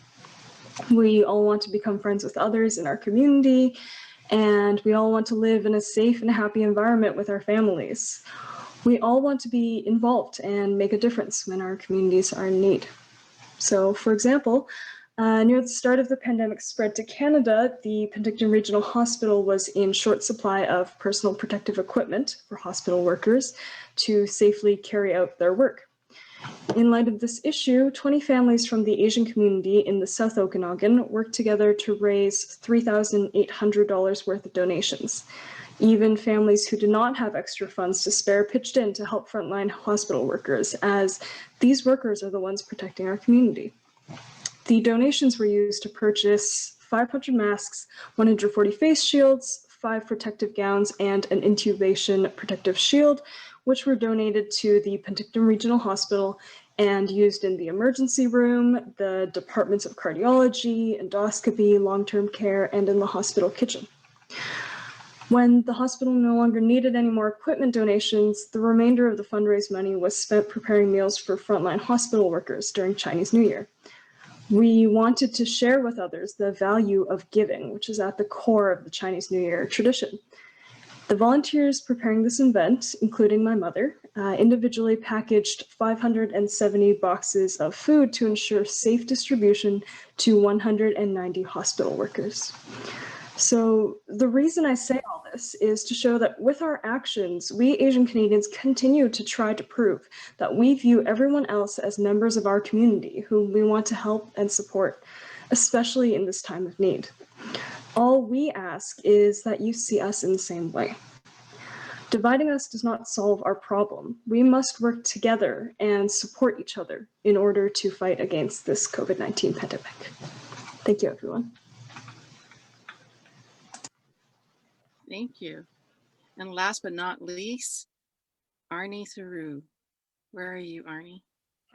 We all want to become friends with others in our community, and we all want to live in a safe and happy environment with our families. We all want to be involved and make a difference when our communities are in need. So, for example, near the start of the pandemic spread to Canada, the Penticton Regional Hospital was in short supply of personal protective equipment for hospital workers to safely carry out their work. In light of this issue, 20 families from the Asian community in the South Okanagan worked together to raise $3,800 worth of donations. Even families who did not have extra funds to spare pitched in to help frontline hospital workers, as these workers are the ones protecting our community. The donations were used to purchase 500 masks, 140 face shields, 5 protective gowns, and an intubation protective shield, which were donated to the Penticton Regional Hospital and used in the emergency room, the departments of cardiology, endoscopy, long-term care, and in the hospital kitchen. When the hospital no longer needed any more equipment donations, the remainder of the fundraised money was spent preparing meals for frontline hospital workers during Chinese New Year. We wanted to share with others the value of giving, which is at the core of the Chinese New Year tradition. The volunteers preparing this event, including my mother, individually packaged 570 boxes of food to ensure safe distribution to 190 hospital workers. So the reason I say all this is to show that with our actions, we Asian Canadians continue to try to prove that we view everyone else as members of our community whom we want to help and support, especially in this time of need. All we ask is that you see us in the same way. Dividing us does not solve our problem. We must work together and support each other in order to fight against this COVID-19 pandemic. Thank you, everyone. Thank you. And last but not least, Arnie Theroux. Where are you, Arnie?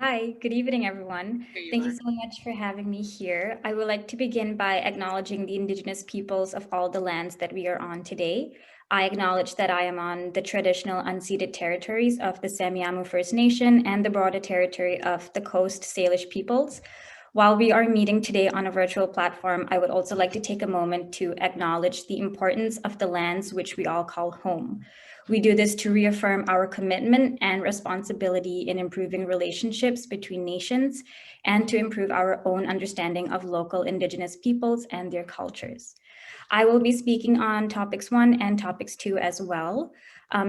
Hi, good evening, everyone. Thank you so much for having me here. I would like to begin by acknowledging the Indigenous peoples of all the lands that we are on today. I acknowledge that I am on the traditional unceded territories of the Semiahmoo First Nation and the broader territory of the Coast Salish peoples. While we are meeting today on a virtual platform, I would also like to take a moment to acknowledge the importance of the lands which we all call home. We do this to reaffirm our commitment and responsibility in improving relationships between nations and to improve our own understanding of local Indigenous peoples and their cultures. I will be speaking on topics 1 and topics 2 as well.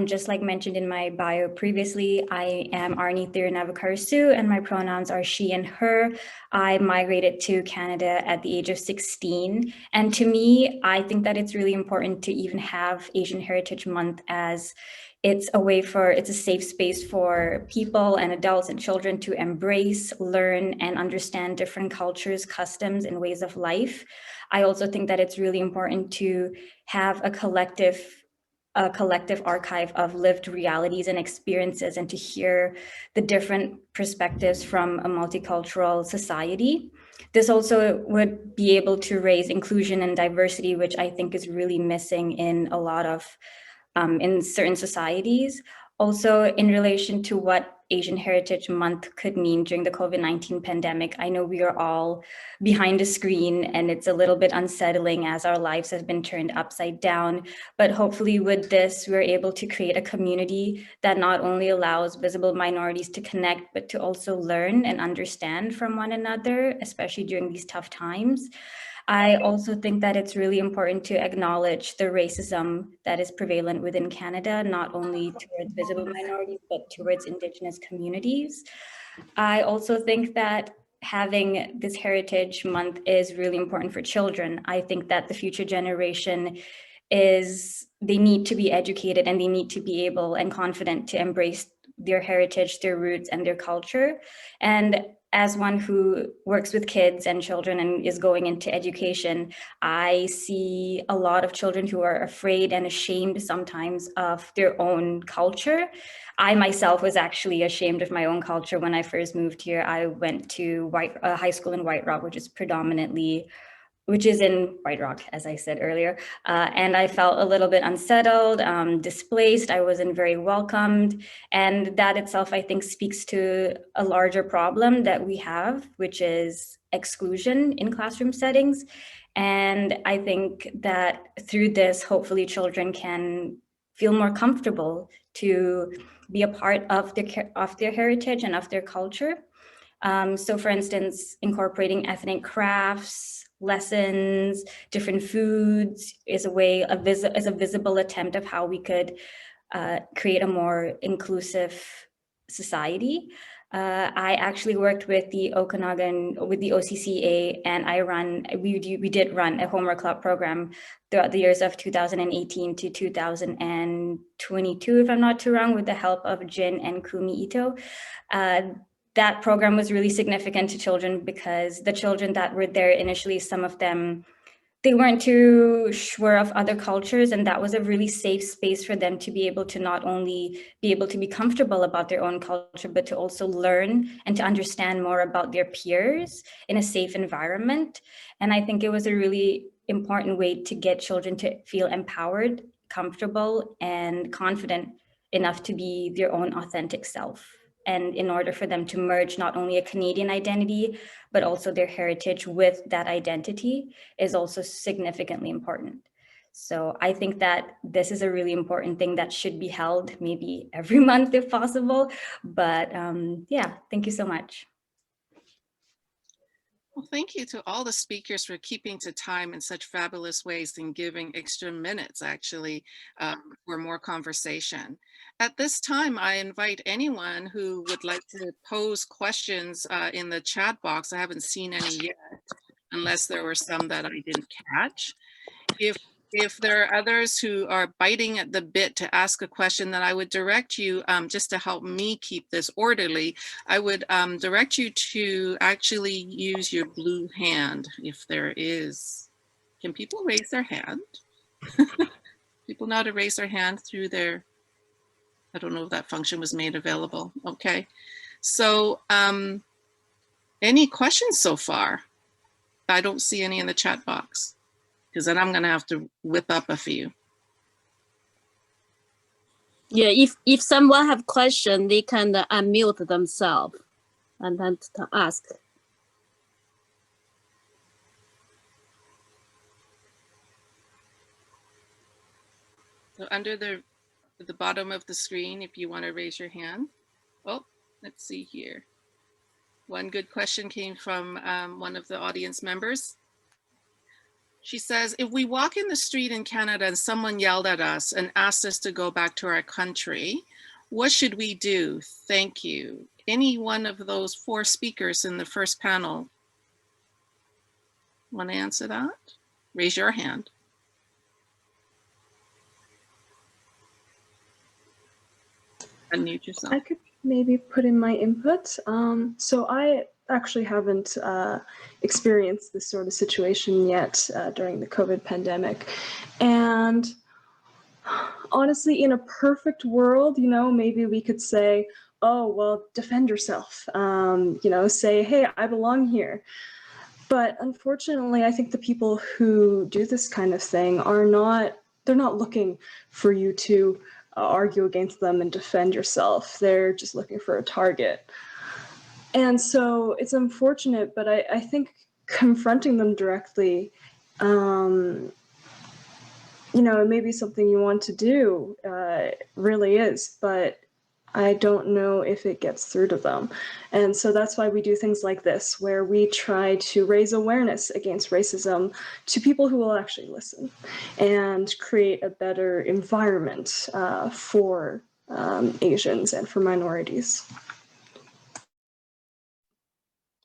Just like mentioned in my bio previously, I am Arnie Thirunavikarsu and my pronouns are she and her. I migrated to Canada at the age of 16. And to me, I think that it's really important to even have Asian Heritage Month, as it's a safe space for people and adults and children to embrace, learn, and understand different cultures, customs, and ways of life. I also think that it's really important to have a collective archive of lived realities and experiences and to hear the different perspectives from a multicultural society. This also would be able to raise inclusion and diversity, which I think is really missing in a lot of, in certain societies. Also, in relation to what Asian Heritage Month could mean during the COVID-19 pandemic, I know we are all behind a screen and it's a little bit unsettling as our lives have been turned upside down. But hopefully with this, we're able to create a community that not only allows visible minorities to connect, but to also learn and understand from one another, especially during these tough times. I also think that it's really important to acknowledge the racism that is prevalent within Canada, not only towards visible minorities, but towards Indigenous communities. I also think that having this Heritage Month is really important for children. I think that the future generation is they need to be educated and they need to be able and confident to embrace their heritage, their roots, and their culture. And as one who works with kids and children and is going into education, I see a lot of children who are afraid and ashamed sometimes of their own culture. I myself was actually ashamed of my own culture when I first moved here. I went to high school in White Rock, which is in White Rock, as I said earlier. And I felt a little bit unsettled, displaced. I wasn't very welcomed. And that itself, I think, speaks to a larger problem that we have, which is exclusion in classroom settings. And I think that through this, hopefully children can feel more comfortable to be a part of their heritage and of their culture. So for instance, incorporating ethnic crafts, lessons, different foods is a visible attempt of how we could create a more inclusive society. I actually worked with the Okanagan, with the OCCA, and we did run a homework club program throughout the years of 2018 to 2022, if I'm not too wrong, with the help of Jin and Kumi Ito. That program was really significant to children because the children that were there initially, some of them, they weren't too sure of other cultures, and that was a really safe space for them to be able to not only be able to be comfortable about their own culture, but to also learn and to understand more about their peers in a safe environment. And I think it was a really important way to get children to feel empowered, comfortable, and confident enough to be their own authentic self. And in order for them to merge not only a Canadian identity, but also their heritage with that identity is also significantly important. So I think that this is a really important thing that should be held maybe every month if possible. But yeah, thank you so much. Well, thank you to all the speakers for keeping to time in such fabulous ways and giving extra minutes actually for more conversation. At this time, I invite anyone who would like to pose questions in the chat box. I haven't seen any yet, unless there were some that I didn't catch. If there are others who are biting at the bit to ask a question, then I would direct you, just to help me keep this orderly, I would direct you to actually use your blue hand if there is. Can people raise their hand? People know how to raise their hand through their, I don't know if that function was made available. Okay, so any questions so far? I don't see any in the chat box, because then I'm gonna have to whip up a few. Yeah, if someone have question, they can unmute themselves and then to ask. So under the bottom of the screen, if you want to raise your hand. Oh, let's see here. One good question came from one of the audience members. She says, if we walk in the street in Canada and someone yelled at us and asked us to go back to our country, what should we do? Thank you. Any one of those 4 speakers in the first panel want to answer that? Raise your hand. Unmute yourself. I could maybe put in my input. So I actually haven't experienced this sort of situation yet during the COVID pandemic. And honestly, in a perfect world, maybe we could say, oh, well, defend yourself, say, hey, I belong here. But unfortunately, I think the people who do this kind of thing they're not looking for you to argue against them and defend yourself. They're just looking for a target. And so it's unfortunate, but I think confronting them directly, it may be something you want to do, really is, but I don't know if it gets through to them. And so that's why we do things like this, where we try to raise awareness against racism to people who will actually listen and create a better environment for Asians and for minorities.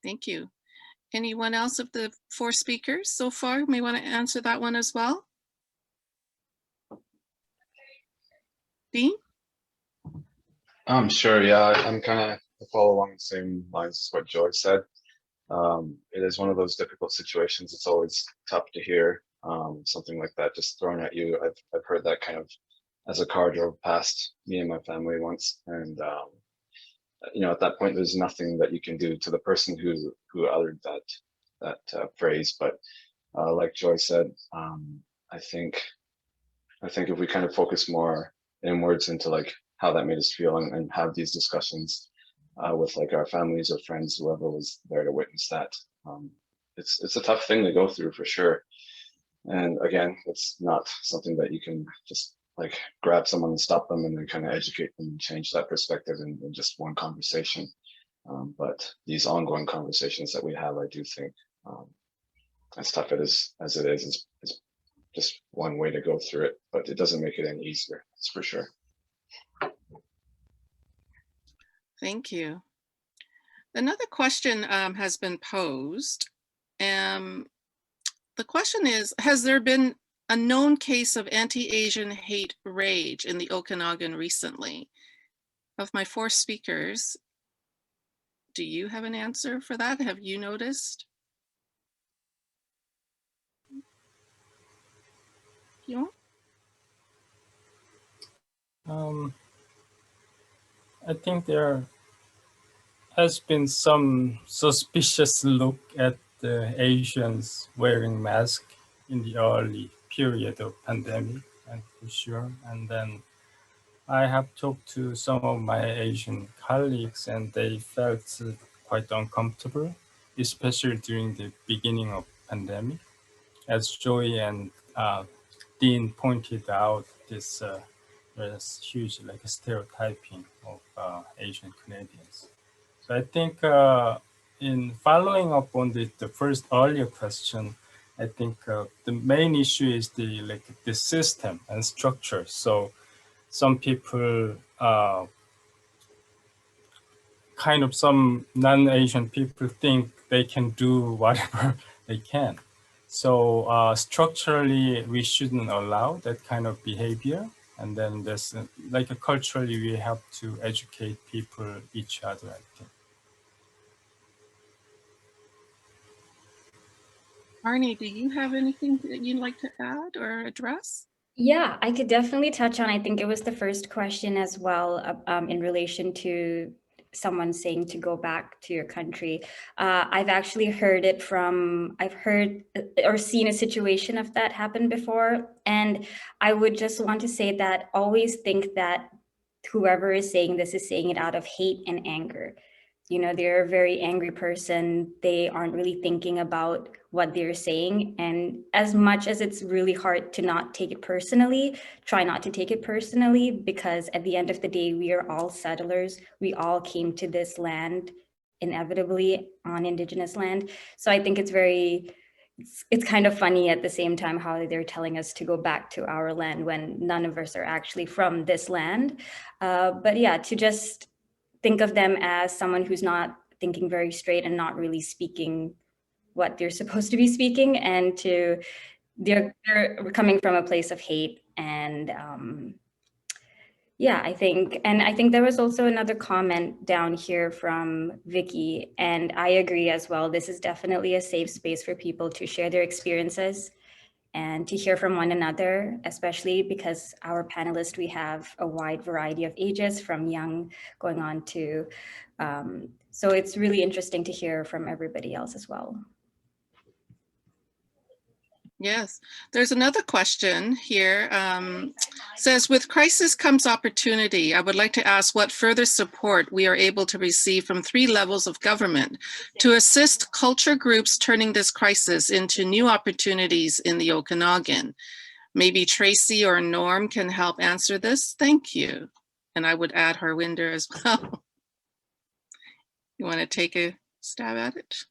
Thank you. Anyone else of the 4 speakers so far may want to answer that one as well? Dean? Sure, yeah, I'm kind of follow along the same lines as what Joy said. It is one of those difficult situations. It's always tough to hear something like that just thrown at you. I've heard that kind of as a car drove past me and my family once, and you know, at that point, there's nothing that you can do to the person who uttered that phrase. But like Joy said, I think if we kind of focus more inwards into like how that made us feel and have these discussions with like our families or friends, whoever was there to witness that, it's a tough thing to go through for sure. And again, it's not something that you can just like grab someone and stop them and then kind of educate them and change that perspective in just one conversation. But these ongoing conversations that we have, I do think, as tough as it is just one way to go through it, but it doesn't make it any easier, that's for sure. Thank you. Another question has been posed. The question is, has there been a known case of anti-Asian hate rage in the Okanagan recently? Of my 4 speakers, do you have an answer for that? Have you noticed? You I think there has been some suspicious look at the Asians wearing masks in the early period of pandemic, and for sure. And then I have talked to some of my Asian colleagues, and they felt quite uncomfortable, especially during the beginning of pandemic. As Joy and Dean pointed out, this there's huge like stereotyping of Asian Canadians. So I think in following up on the first earlier question, I think the main issue is the system and structure. So some people, some non-Asian people think they can do whatever they can. So structurally, we shouldn't allow that kind of behavior. And then there's culturally, we have to educate people, each other, I think. Arnie, do you have anything that you'd like to add or address? Yeah, I could definitely touch on, I think it was the first question as well, in relation to someone saying to go back to your country. I've actually heard it I've heard or seen a situation of that happen before. And I would just want to say that always think that whoever is saying this is saying it out of hate and anger. You know, they're a very angry person. They aren't really thinking about what they're saying. And as much as it's really hard to not take it personally, try not to take it personally, because at the end of the day, we are all settlers. We all came to this land inevitably on Indigenous land. So I think it's kind of funny at the same time how they're telling us to go back to our land when none of us are actually from this land. But yeah, to just think of them as someone who's not thinking very straight and not really speaking what they're supposed to be speaking, and they're coming from a place of hate. And yeah, I think there was also another comment down here from Vicky, and I agree as well. This is definitely a safe space for people to share their experiences and to hear from one another, especially because our panelists, we have a wide variety of ages, from young going on to, so it's really interesting to hear from everybody else as well. Yes, there's another question here. Says, with crisis comes opportunity. I would like to ask what further support we are able to receive from 3 levels of government to assist culture groups turning this crisis into new opportunities in the Okanagan. Maybe Tracy or Norm can help answer this. Thank you. And I would add Harwinder as well. You want to take a stab at it?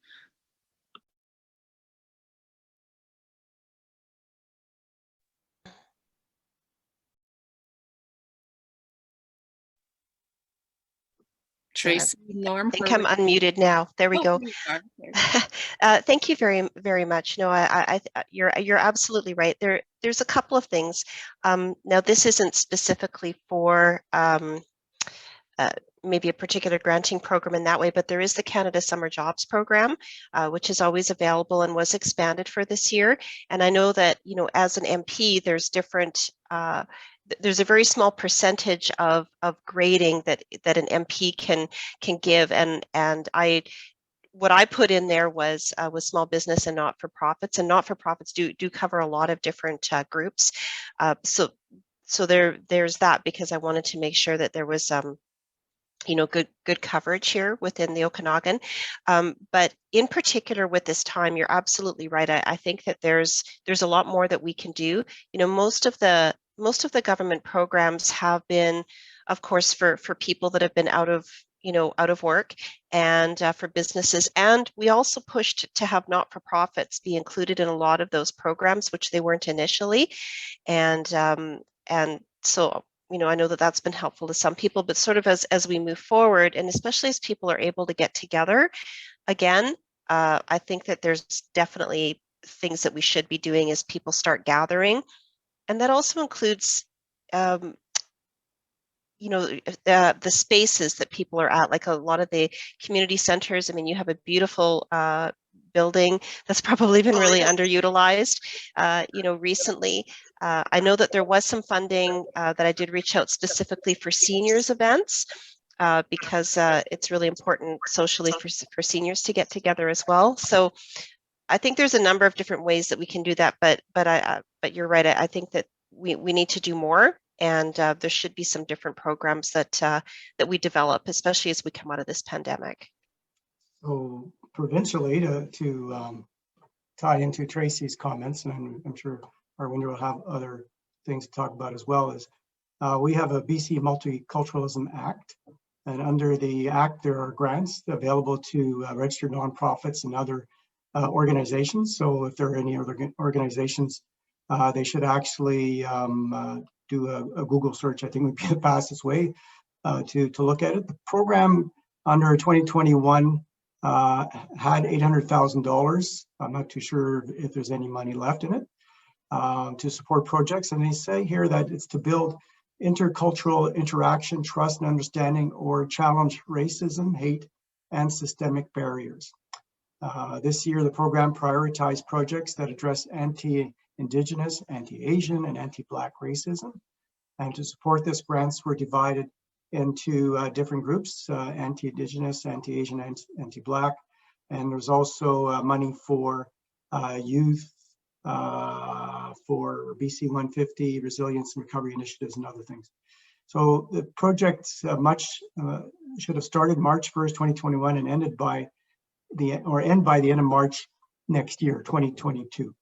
Tracy, Norm. I think I'm unmuted now. There we go. There you are. Thank you very much. No, you're absolutely right. There's a couple of things. Now, this isn't specifically for maybe a particular granting program in that way, but there is the Canada Summer Jobs Program, which is always available and was expanded for this year. And I know that, you know, as an MP, there's different, there's a very small percentage of grading that an MP can give, and what I put in there was small business and not-for-profits, and not-for-profits do cover a lot of different groups. So there's that, because I wanted to make sure that there was you know, good coverage here within the Okanagan. But in particular with this time, you're absolutely right. I think that there's a lot more that we can do. You know, most of the government programs have been, of course, for people that have been out of work, and for businesses. And we also pushed to have not-for-profits be included in a lot of those programs, which they weren't initially. And so, you know, I know that that's been helpful to some people, but sort of as we move forward, and especially as people are able to get together again, I think that there's definitely things that we should be doing as people start gathering. And that also includes, you know, the spaces that people are at, like a lot of the community centers. I mean, you have a beautiful building that's probably been really underutilized, you know, recently. I know that there was some funding that I did reach out specifically for seniors events, because it's really important socially for seniors to get together as well. So I think there's a number of different ways that we can do that, but you're right. I think that we need to do more, and there should be some different programs that we develop, especially as we come out of this pandemic. So provincially, to tie into Tracy's comments, and I'm sure Arwinder will have other things to talk about as well, is we have a BC Multiculturalism Act, and under the Act there are grants available to registered nonprofits and other organizations. So if there are any other organizations, they should actually do a Google search. I think would be the fastest way to look at it. The program under 2021 had $800,000. I'm not too sure if there's any money left in it to support projects. And they say here that it's to build intercultural interaction, trust and understanding, or challenge racism, hate, and systemic barriers. This year, the program prioritized projects that address anti-Indigenous, anti-Asian, and anti-Black racism. And to support this, grants were divided into different groups, anti-Indigenous, anti-Asian, anti-Black. And there's also money for youth, for BC 150, resilience and recovery initiatives, and other things. So the project should have started March 1st, 2021, and end by the end of March next year, 2022.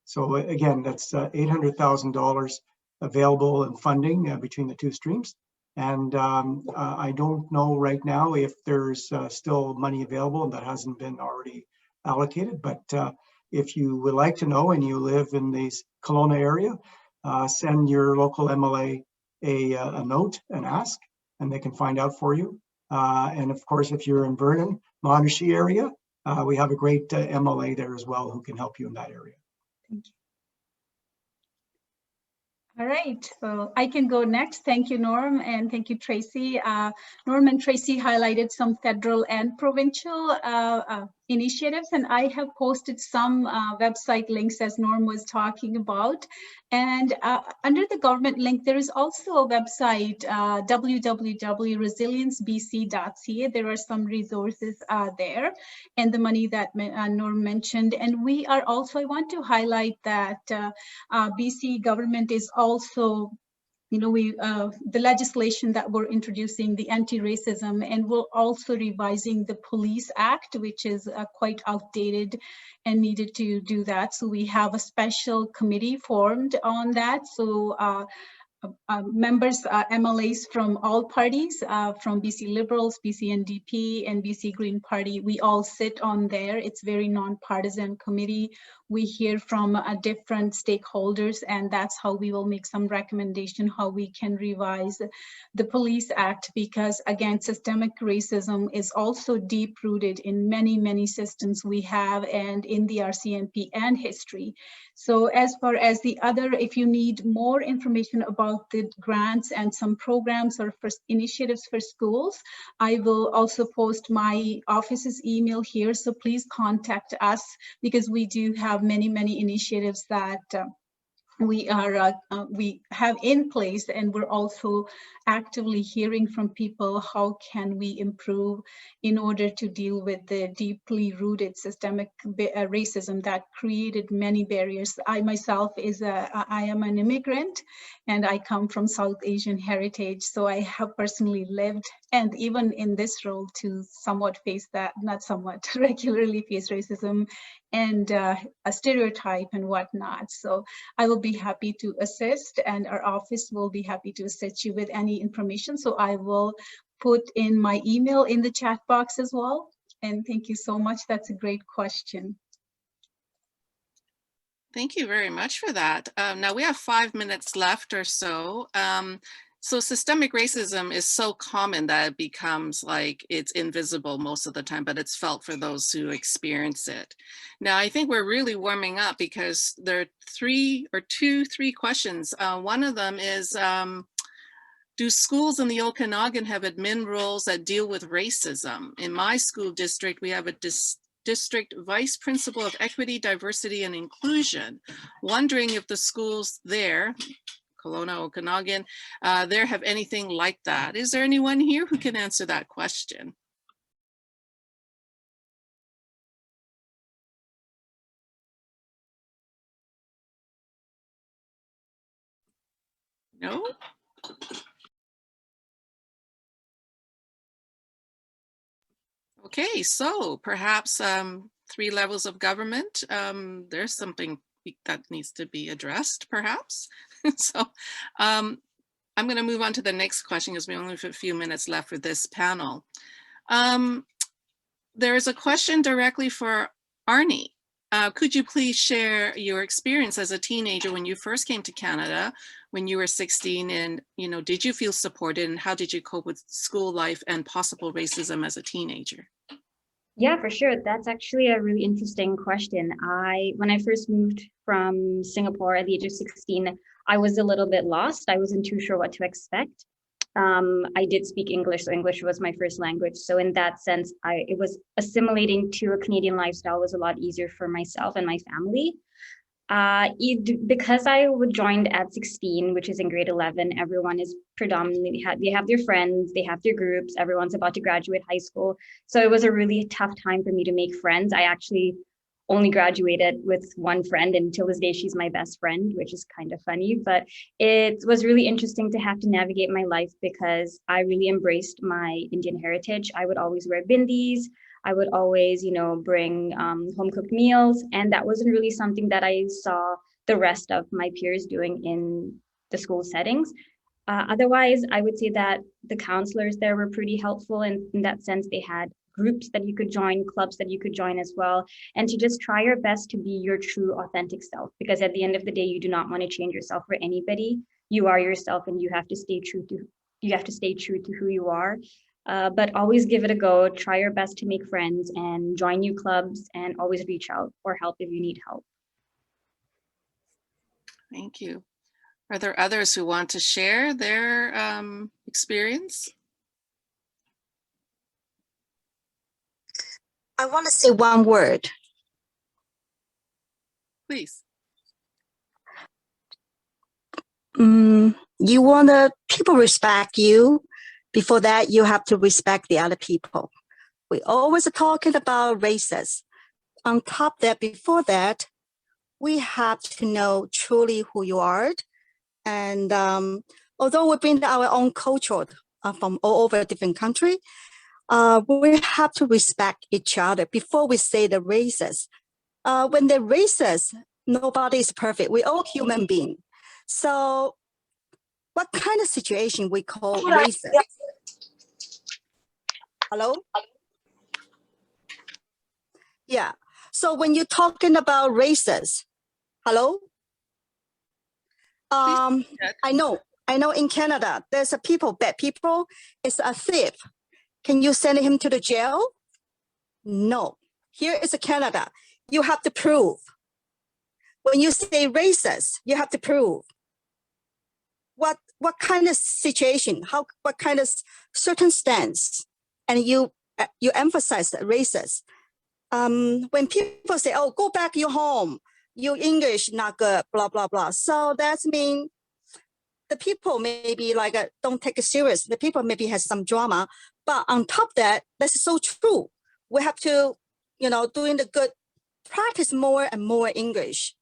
So again, that's $800,000 available in funding between the two streams. And I don't know right now if there's still money available that hasn't been already allocated, but if you would like to know and you live in the Kelowna area, send your local MLA a note and ask, and they can find out for you. And of course, if you're in Vernon, Monarchy area, we have a great MLA there as well who can help you in that area. Thank you. All right, so I can go next. Thank you, Norm, and thank you, Tracy. Norm and Tracy highlighted some federal and provincial initiatives, and I have posted some website links as Norm was talking about. And under the government link, there is also a website, www.resiliencebc.ca. There are some resources there, and the money that Norm mentioned. And we are also, I want to highlight that BC government is also, you know, the legislation that we're introducing, the anti-racism, and we're also revising the Police Act, which is quite outdated and needed to do that. So we have a special committee formed on that. So members, MLAs from all parties, from BC Liberals, BC NDP, and BC Green Party. We all sit on there. It's very non-partisan committee. We hear from different stakeholders, and that's how we will make some recommendation how we can revise the Police Act, because again, systemic racism is also deep-rooted in many, many systems we have and in the RCMP and history. So as far as the other, if you need more information about the grants and some programs or for initiatives for schools, I will also post my office's email here. So please contact us, because we do have many, many initiatives that we have in place, and we're also actively hearing from people how can we improve in order to deal with the deeply rooted systemic racism that created many barriers. I myself I am an immigrant, and I come from South Asian heritage, so I have personally lived, and even in this role, to somewhat face that, not somewhat, regularly face racism and a stereotype and whatnot. So I will be happy to assist, and our office will be happy to assist you with any information. So I will put in my email in the chat box as well. And thank you so much. That's a great question. Thank you very much for that. Now we have 5 minutes left or so. So systemic racism is so common that it becomes like it's invisible most of the time, but it's felt for those who experience it. Now, I think we're really warming up because there are three questions. One of them is, do schools in the Okanagan have admin roles that deal with racism? In my school district, we have a district vice principal of equity, diversity, and inclusion. Wondering if the schools there, Kelowna, Okanagan, there have anything like that. Is there anyone here who can answer that question? No? Okay, so perhaps 3 levels of government. There's something that needs to be addressed, perhaps. So I'm going to move on to the next question because we only have a few minutes left for this panel. There is a question directly for Arnie. Could you please share your experience as a teenager when you first came to Canada, when you were 16, and did you feel supported, and how did you cope with school life and possible racism as a teenager? Yeah, for sure. That's actually a really interesting question. When I first moved from Singapore at the age of 16, I was a little bit lost. I wasn't too sure what to expect. I did speak English, so English was my first language. So in that sense, it was assimilating to a Canadian lifestyle was a lot easier for myself and my family. Because I joined at 16, which is in grade 11, everyone is predominantly, they have their friends, they have their groups, everyone's about to graduate high school. So it was a really tough time for me to make friends. I actually only graduated with one friend, and till this day, she's my best friend, which is kind of funny, but it was really interesting to have to navigate my life because I really embraced my Indian heritage. I would always wear bindis. I would always, bring home-cooked meals. And that wasn't really something that I saw the rest of my peers doing in the school settings. Otherwise, I would say that the counselors there were pretty helpful in that sense. They had groups that you could join, clubs that you could join as well, and to just try your best to be your true, authentic self. Because at the end of the day, you do not want to change yourself for anybody. You are yourself, and you have to stay true to who you are. But always give it a go, try your best to make friends and join new clubs, and always reach out for help if you need help. Thank you. Are there others who want to share their experience? I want to say one word. Please. You want people respect you. Before that, you have to respect the other people. We always are talking about races. On top of that, before that, we have to know truly who you are. And although we bring our own culture from all over different countries, we have to respect each other before we say the races. When they're racist, nobody is perfect. We're all human beings. So what kind of situation we call racist? Hello? Yeah. So when you're talking about racist, hello? I know in Canada, there's a people, bad people, it's a thief. Can you send him to the jail? No. Here is Canada. You have to prove. When you say racist, you have to prove. What kind of situation, what kind of circumstance, and you emphasize racist. When people say, oh, go back your home, your English not good, blah, blah, blah. So that's mean the people maybe like don't take it serious. The people maybe has some drama, but on top of that, that's so true. We have to, doing the good, practice more and more English.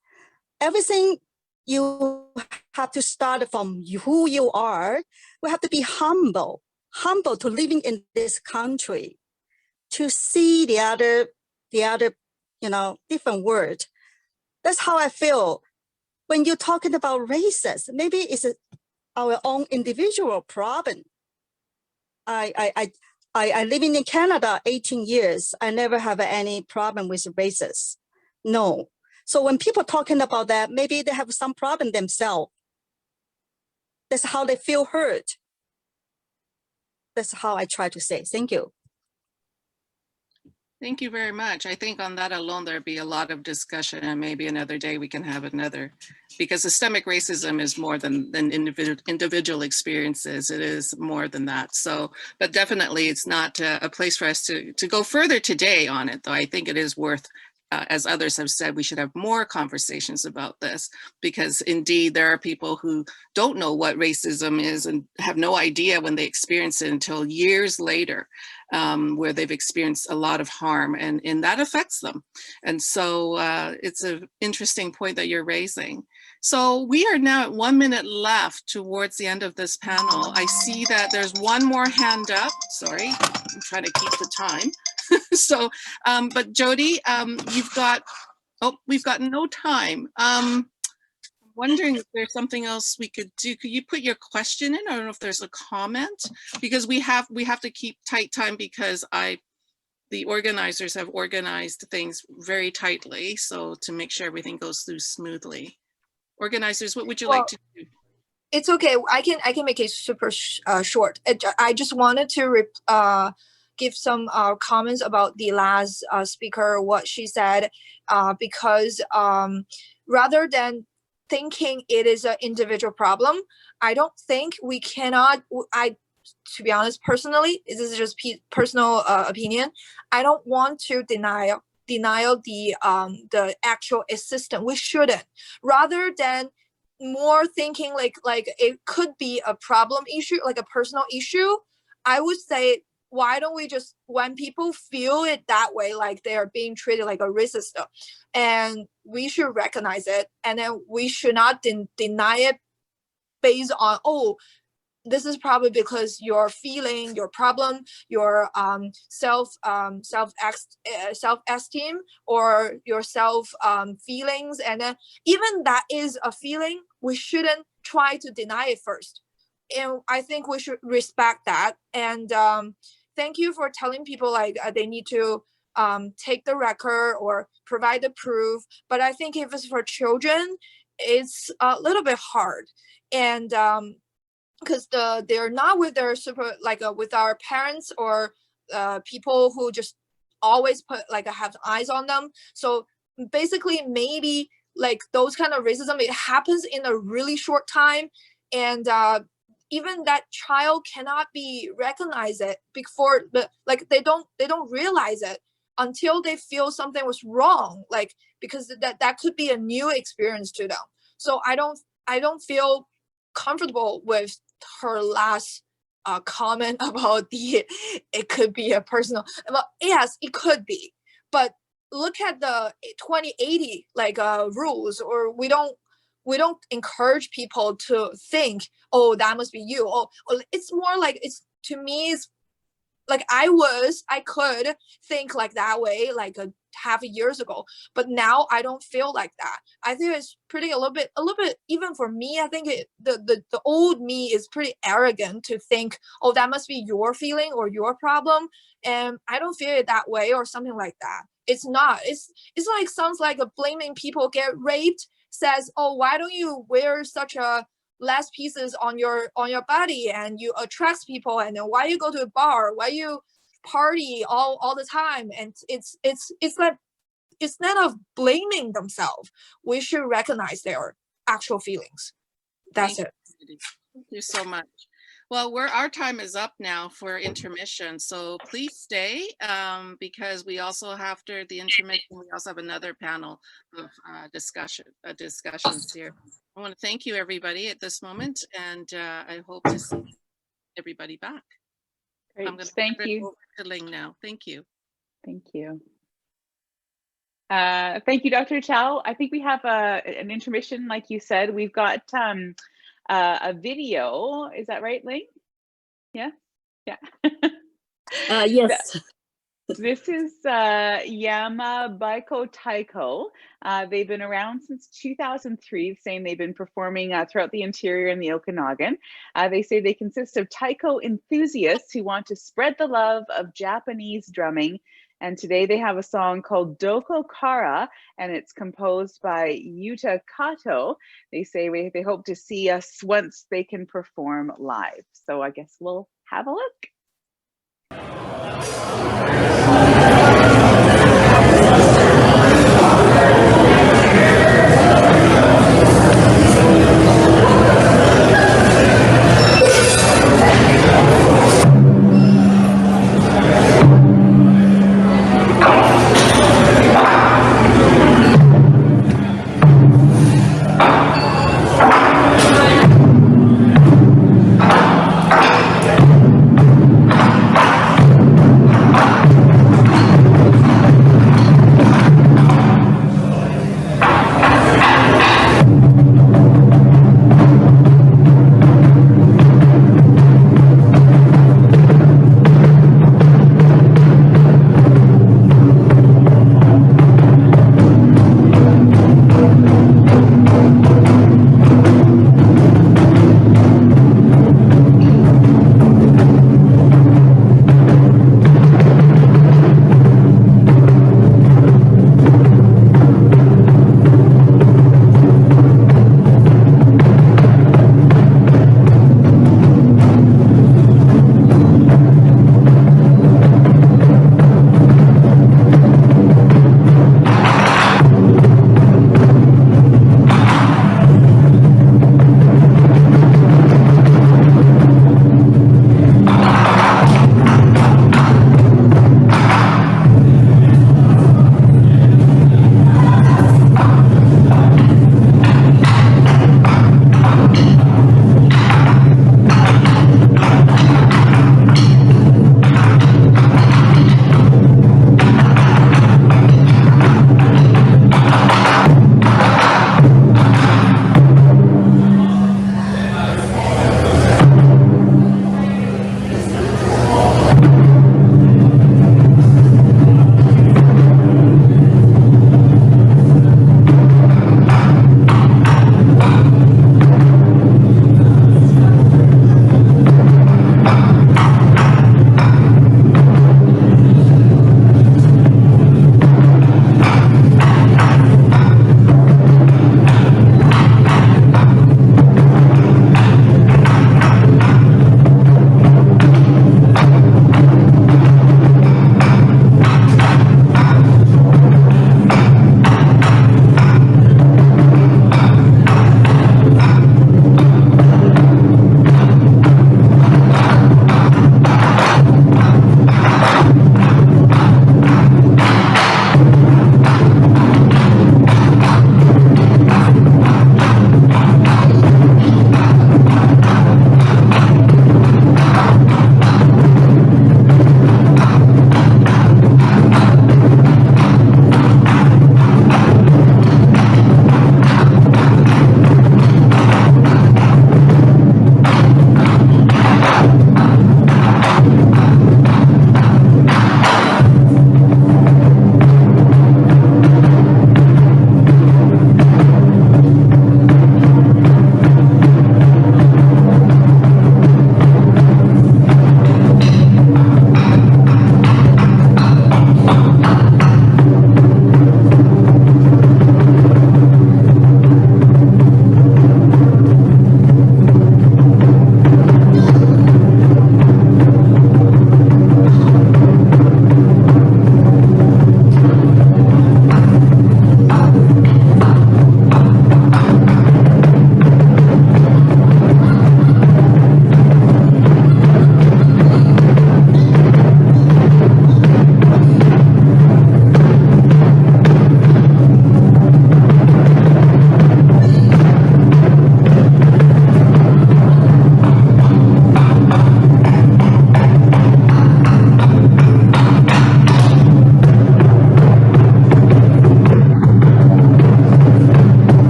Everything you have to start from who you are. We have to be humble to living in this country, to see the other, different word. That's how I feel. When you're talking about racist, maybe it's our own individual problem. I living in Canada 18 years. I never have any problem with racists. No. So when people talking about that, maybe they have some problem themselves. That's how they feel hurt. That's how I try to say. Thank you. Thank you very much. I think on that alone, there'd be a lot of discussion, and maybe another day we can have another, because systemic racism is more than individual experiences. It is more than that. So, but definitely it's not a place for us to go further today on it, though I think it is worth, as others have said, we should have more conversations about this, because indeed there are people who don't know what racism is and have no idea when they experience it until years later, where they've experienced a lot of harm, and that affects them. And so it's an interesting point that you're raising. So we are now at 1 minute left towards the end of this panel. I see that there's one more hand up. Sorry, I'm trying to keep the time. So, but Jody, we've got no time. I'm wondering if there's something else we could do. Could you put your question in? I don't know if there's a comment, because we have to keep tight time, because the organizers have organized things very tightly. So to make sure everything goes through smoothly. Organizers, what would you like to do? It's okay. I can make it super short. I just wanted to give some comments about the last speaker, what she said, because rather than thinking it is an individual problem, I don't think we cannot, to be honest, personally, this is just personal opinion, I don't want to deny the actual assistance. We shouldn't. Rather than more thinking like it could be a problem issue, like a personal issue, I would say, why don't we just, when people feel it that way, like they are being treated like a racist, and we should recognize it, and then we should not deny it based on, oh, this is probably because your feeling, your problem, your self-esteem, or your feelings, and then even that is a feeling, we shouldn't try to deny it first. And I think we should respect that. And thank you for telling people like they need to take the record or provide the proof. But I think if it's for children, it's a little bit hard. And because they're not with their with our parents or people who just always have eyes on them. So basically, maybe like those kind of racism, it happens in a really short time, and even that child cannot be recognized it before, like they don't realize it until they feel something was wrong, like because that could be a new experience to them. So I don't feel comfortable with her last comment about it could be a personal, well, yes, it could be, but look at the 2080 rules, or we don't encourage people to think, oh, that must be you. Oh, it's more like, it's, to me, it's like I could think like that way, like half a years ago, but now I don't feel like that. I think it's pretty a little bit even for me. I think the old me is pretty arrogant to think, oh, that must be your feeling or your problem, and I don't feel it that way or something like that. It's not. It's like sounds like a blaming people get raped. Says, oh, why don't you wear such a less pieces on your body and you attract people, and then why you go to a bar, why you party all the time, and it's like instead of blaming themselves, we should recognize their actual feelings. That's it. Thank you so much. Well, our time is up now for intermission, so please stay because we also, after the intermission, we also have another panel of discussions here. I want to thank you, everybody, at this moment, and I hope to see everybody back. Great. I'm going to Thank turn it you. over to Ling now. Thank you. Thank you. Thank you, Dr. Chow. I think we have an intermission, like you said. We've got a video. Is that right, Ling? Yeah? Yeah. Yes. This is Yama Baiko Taiko. They've been around since 2003, saying they've been performing throughout the interior in the Okanagan. They say they consist of taiko enthusiasts who want to spread the love of Japanese drumming. And today they have a song called Doko Kara, and it's composed by Yuta Kato. They say they hope to see us once they can perform live. So I guess we'll have a look.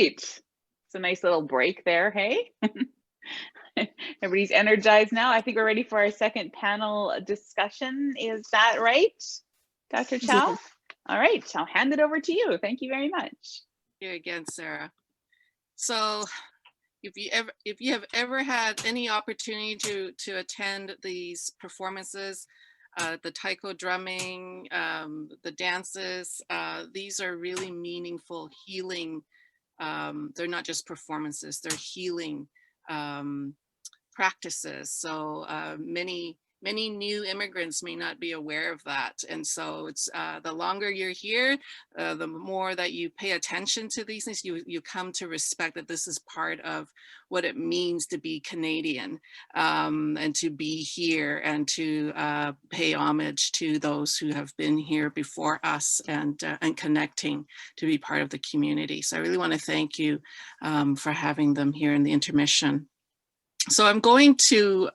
right. It's a nice little break there, hey? Everybody's energized now. I think we're ready for our second panel discussion. Is that right, Dr. Chow? Yes. All right, I'll hand it over to you. Thank you very much. Here again, Sarah. So if you have ever had any opportunity to attend these performances, the taiko drumming, the dances, these are really meaningful healing. They're not just performances, they're healing practices. So many new immigrants may not be aware of that. And so it's the longer you're here, the more that you pay attention to these things, you come to respect that this is part of what it means to be Canadian, and to be here and to pay homage to those who have been here before us, and connecting to be part of the community. So I really want to thank you for having them here in the intermission. So I'm going to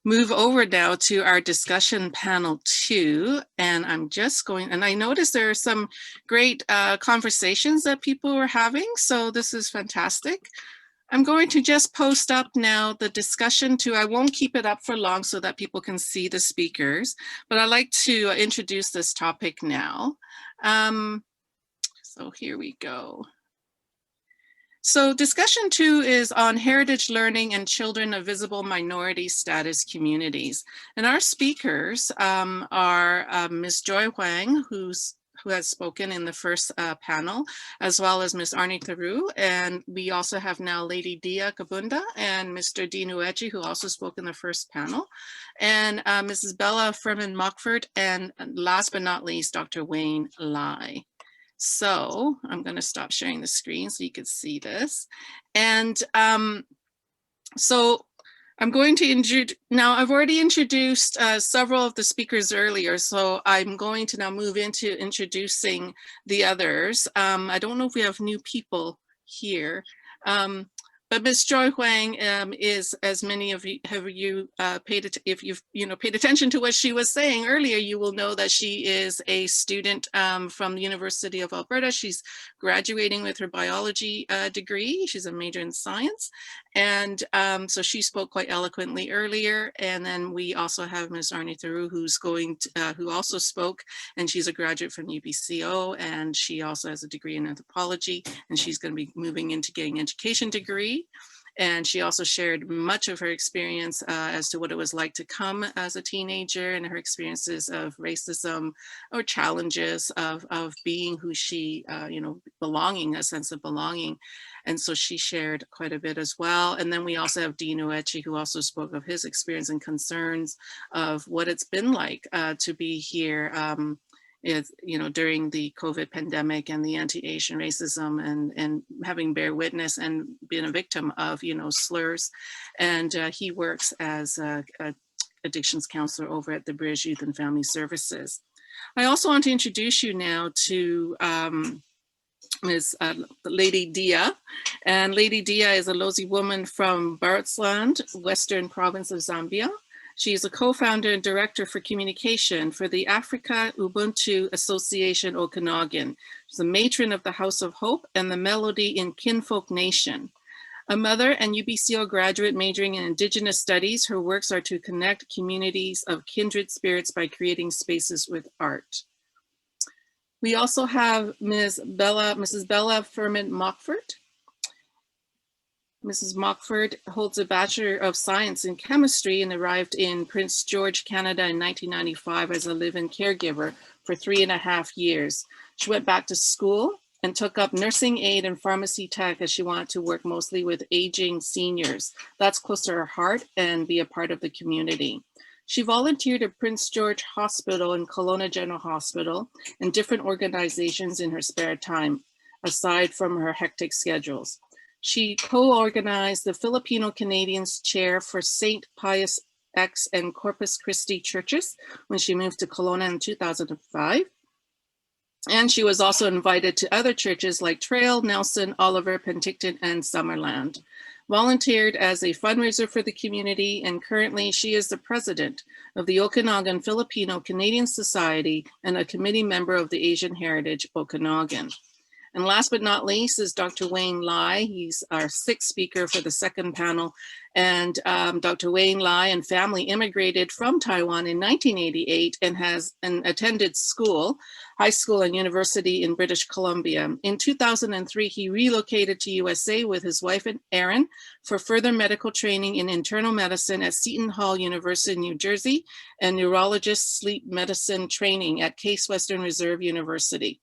move over now to our discussion panel 2, and I'm just going, and I noticed there are some great conversations that people were having, so this is fantastic. I'm going to just post up now the discussion 2. I won't keep it up for long so that people can see the speakers, but I'd like to introduce this topic now. So here we go. So discussion 2 is on heritage learning and children of visible minority status communities. And our speakers are Ms. Joy Huang, who has spoken in the first panel, as well as Ms. Arnie Theroux. And we also have now Lady Dia Kabunda and Mr. Dinuechi, who also spoke in the first panel, and Mrs. Bella Furman-Mockford, and last but not least, Dr. Wayne Lai. So I'm going to stop sharing the screen so you can see this. And so I'm going to introduce, now I've already introduced several of the speakers earlier, so I'm going to now move into introducing the others. I don't know if we have new people here. But Ms. Joy Huang is, as many of you if you've paid attention to what she was saying earlier, you will know that she is a student from the University of Alberta. She's graduating with her biology degree. She's a major in science. And so she spoke quite eloquently earlier. And then we also have Ms. Arnie Theroux, who also spoke, and she's a graduate from UBCO, and she also has a degree in anthropology, and she's going to be moving into getting an education degree. And she also shared much of her experience as to what it was like to come as a teenager, and her experiences of racism or challenges of being who she, belonging, a sense of belonging. And so she shared quite a bit as well. And then we also have Dinuechi, who also spoke of his experience and concerns of what it's been like to be here during the COVID pandemic and the anti-Asian racism, and having bear witness and been a victim of, slurs. And he works as a addictions counselor over at the British Youth and Family Services. I also want to introduce you now to Ms. Lady Dia. And Lady Dia is a Lozi woman from Barotseland, Western Province of Zambia. She is a co-founder and director for communication for the Africa Ubuntu Association Okanagan. She's a matron of the House of Hope and the Melody in Kinfolk Nation. A mother and UBCO graduate majoring in Indigenous Studies, her works are to connect communities of kindred spirits by creating spaces with art. We also have Mrs. Bella Furman-Mockford. Mrs. Mockford holds a Bachelor of Science in Chemistry and arrived in Prince George, Canada in 1995 as a live-in caregiver for 3.5 years. She went back to school and took up nursing aid and pharmacy tech as she wanted to work mostly with aging seniors. That's close to her heart and be a part of the community. She volunteered at Prince George Hospital and Kelowna General Hospital and different organizations in her spare time, aside from her hectic schedules. She co-organized the Filipino Canadians Chair for St. Pius X and Corpus Christi churches when she moved to Kelowna in 2005. And she was also invited to other churches like Trail, Nelson, Oliver, Penticton, and Summerland. Volunteered as a fundraiser for the community, and currently she is the president of the Okanagan Filipino Canadian Society and a committee member of the Asian Heritage Okanagan. And last but not least is Dr. Wayne Lai. He's our sixth speaker for the second panel. And Dr. Wayne Lai and family immigrated from Taiwan in 1988 and has attended school, high school and university in British Columbia. In 2003, he relocated to USA with his wife and Erin for further medical training in internal medicine at Seton Hall University, New Jersey, and neurologist sleep medicine training at Case Western Reserve University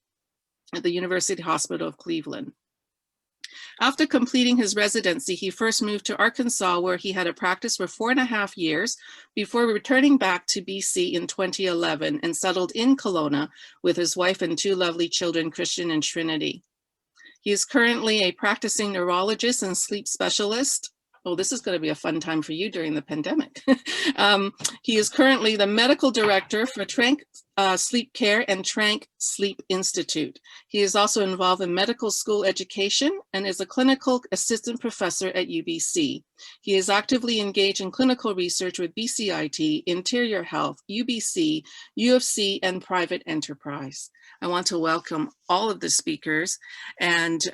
at the University Hospital of Cleveland. After completing his residency, he first moved to Arkansas, where he had a practice for 4.5 years before returning back to BC in 2011 and settled in Kelowna with his wife and 2 lovely children, Christian and Trinity. He is currently a practicing neurologist and sleep specialist. Oh, this is going to be a fun time for you during the pandemic. He is currently the medical director for Trank Sleep Care and Trank Sleep Institute. He is also involved in medical school education and is a clinical assistant professor at UBC. He is actively engaged in clinical research with BCIT, Interior Health, UBC, UFC, and private enterprise. I want to welcome all of the speakers and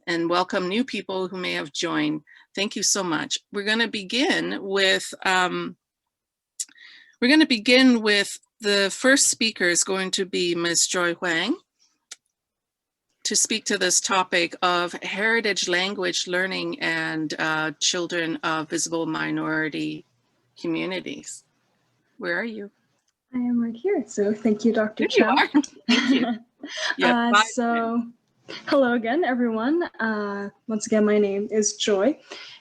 welcome new people who may have joined. Thank you so much. We're going to begin with the first speaker is going to be Ms. Joy Huang to speak to this topic of heritage language learning and children of visible minority communities. Where are you? I am right here. So thank you, Dr. There Chow. you are. Thank you. Yeah, Hello again, everyone. Once again, my name is Joy.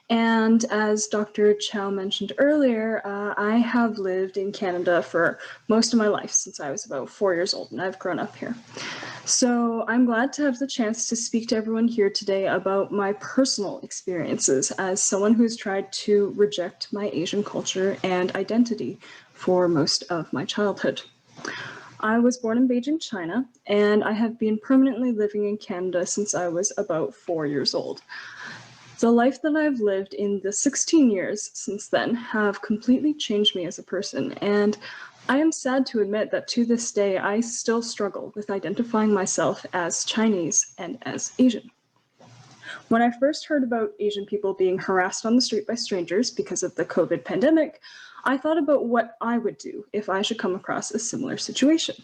And as Dr. Chow mentioned earlier, I have lived in Canada for most of my life since I was about 4 years old, and I've grown up here. So I'm glad to have the chance to speak to everyone here today about my personal experiences as someone who's tried to reject my Asian culture and identity for most of my childhood. I was born in Beijing, China, and I have been permanently living in Canada since I was about 4 years old. The life that I've lived in the 16 years since then have completely changed me as a person, and I am sad to admit that to this day, I still struggle with identifying myself as Chinese and as Asian. When I first heard about Asian people being harassed on the street by strangers because of the COVID pandemic, I thought about what I would do if I should come across a similar situation.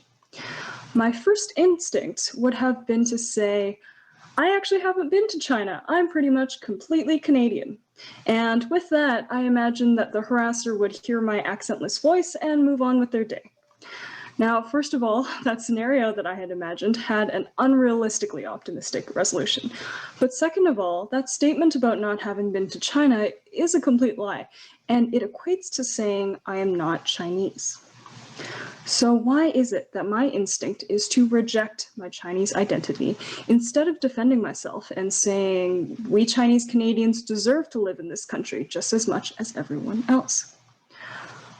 My first instinct would have been to say, I actually haven't been to China. I'm pretty much completely Canadian. And with that, I imagined that the harasser would hear my accentless voice and move on with their day. Now, first of all, that scenario that I had imagined had an unrealistically optimistic resolution. But second of all, that statement about not having been to China is a complete lie, and it equates to saying I am not Chinese. So why is it that my instinct is to reject my Chinese identity instead of defending myself and saying we Chinese Canadians deserve to live in this country just as much as everyone else?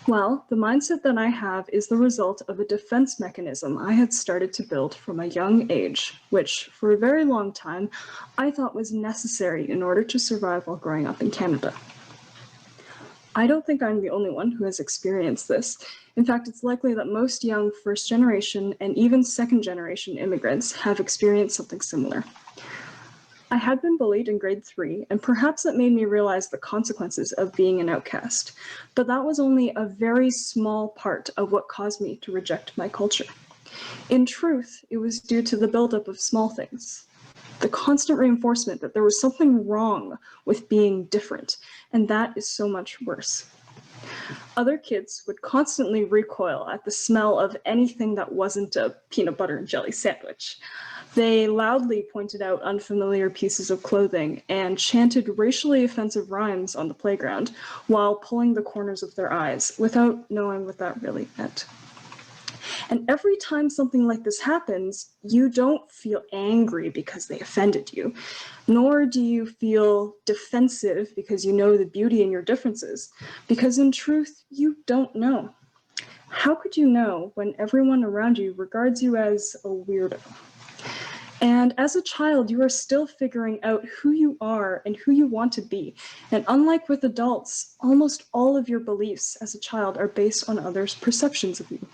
Well, the mindset that I have is the result of a defense mechanism I had started to build from a young age, which for a very long time I thought was necessary in order to survive while growing up in Canada. I don't think I'm the only one who has experienced this. In fact, it's likely that most young first generation and even second generation immigrants have experienced something similar. I had been bullied in grade 3, and perhaps that made me realize the consequences of being an outcast, but that was only a very small part of what caused me to reject my culture. In truth, it was due to the buildup of small things, the constant reinforcement that there was something wrong with being different, and that is so much worse. Other kids would constantly recoil at the smell of anything that wasn't a peanut butter and jelly sandwich. They loudly pointed out unfamiliar pieces of clothing and chanted racially offensive rhymes on the playground while pulling the corners of their eyes without knowing what that really meant. And every time something like this happens, you don't feel angry because they offended you, nor do you feel defensive because you know the beauty in your differences, because in truth, you don't know. How could you know when everyone around you regards you as a weirdo? And as a child, you are still figuring out who you are and who you want to be. And unlike with adults, almost all of your beliefs as a child are based on others' perceptions of you.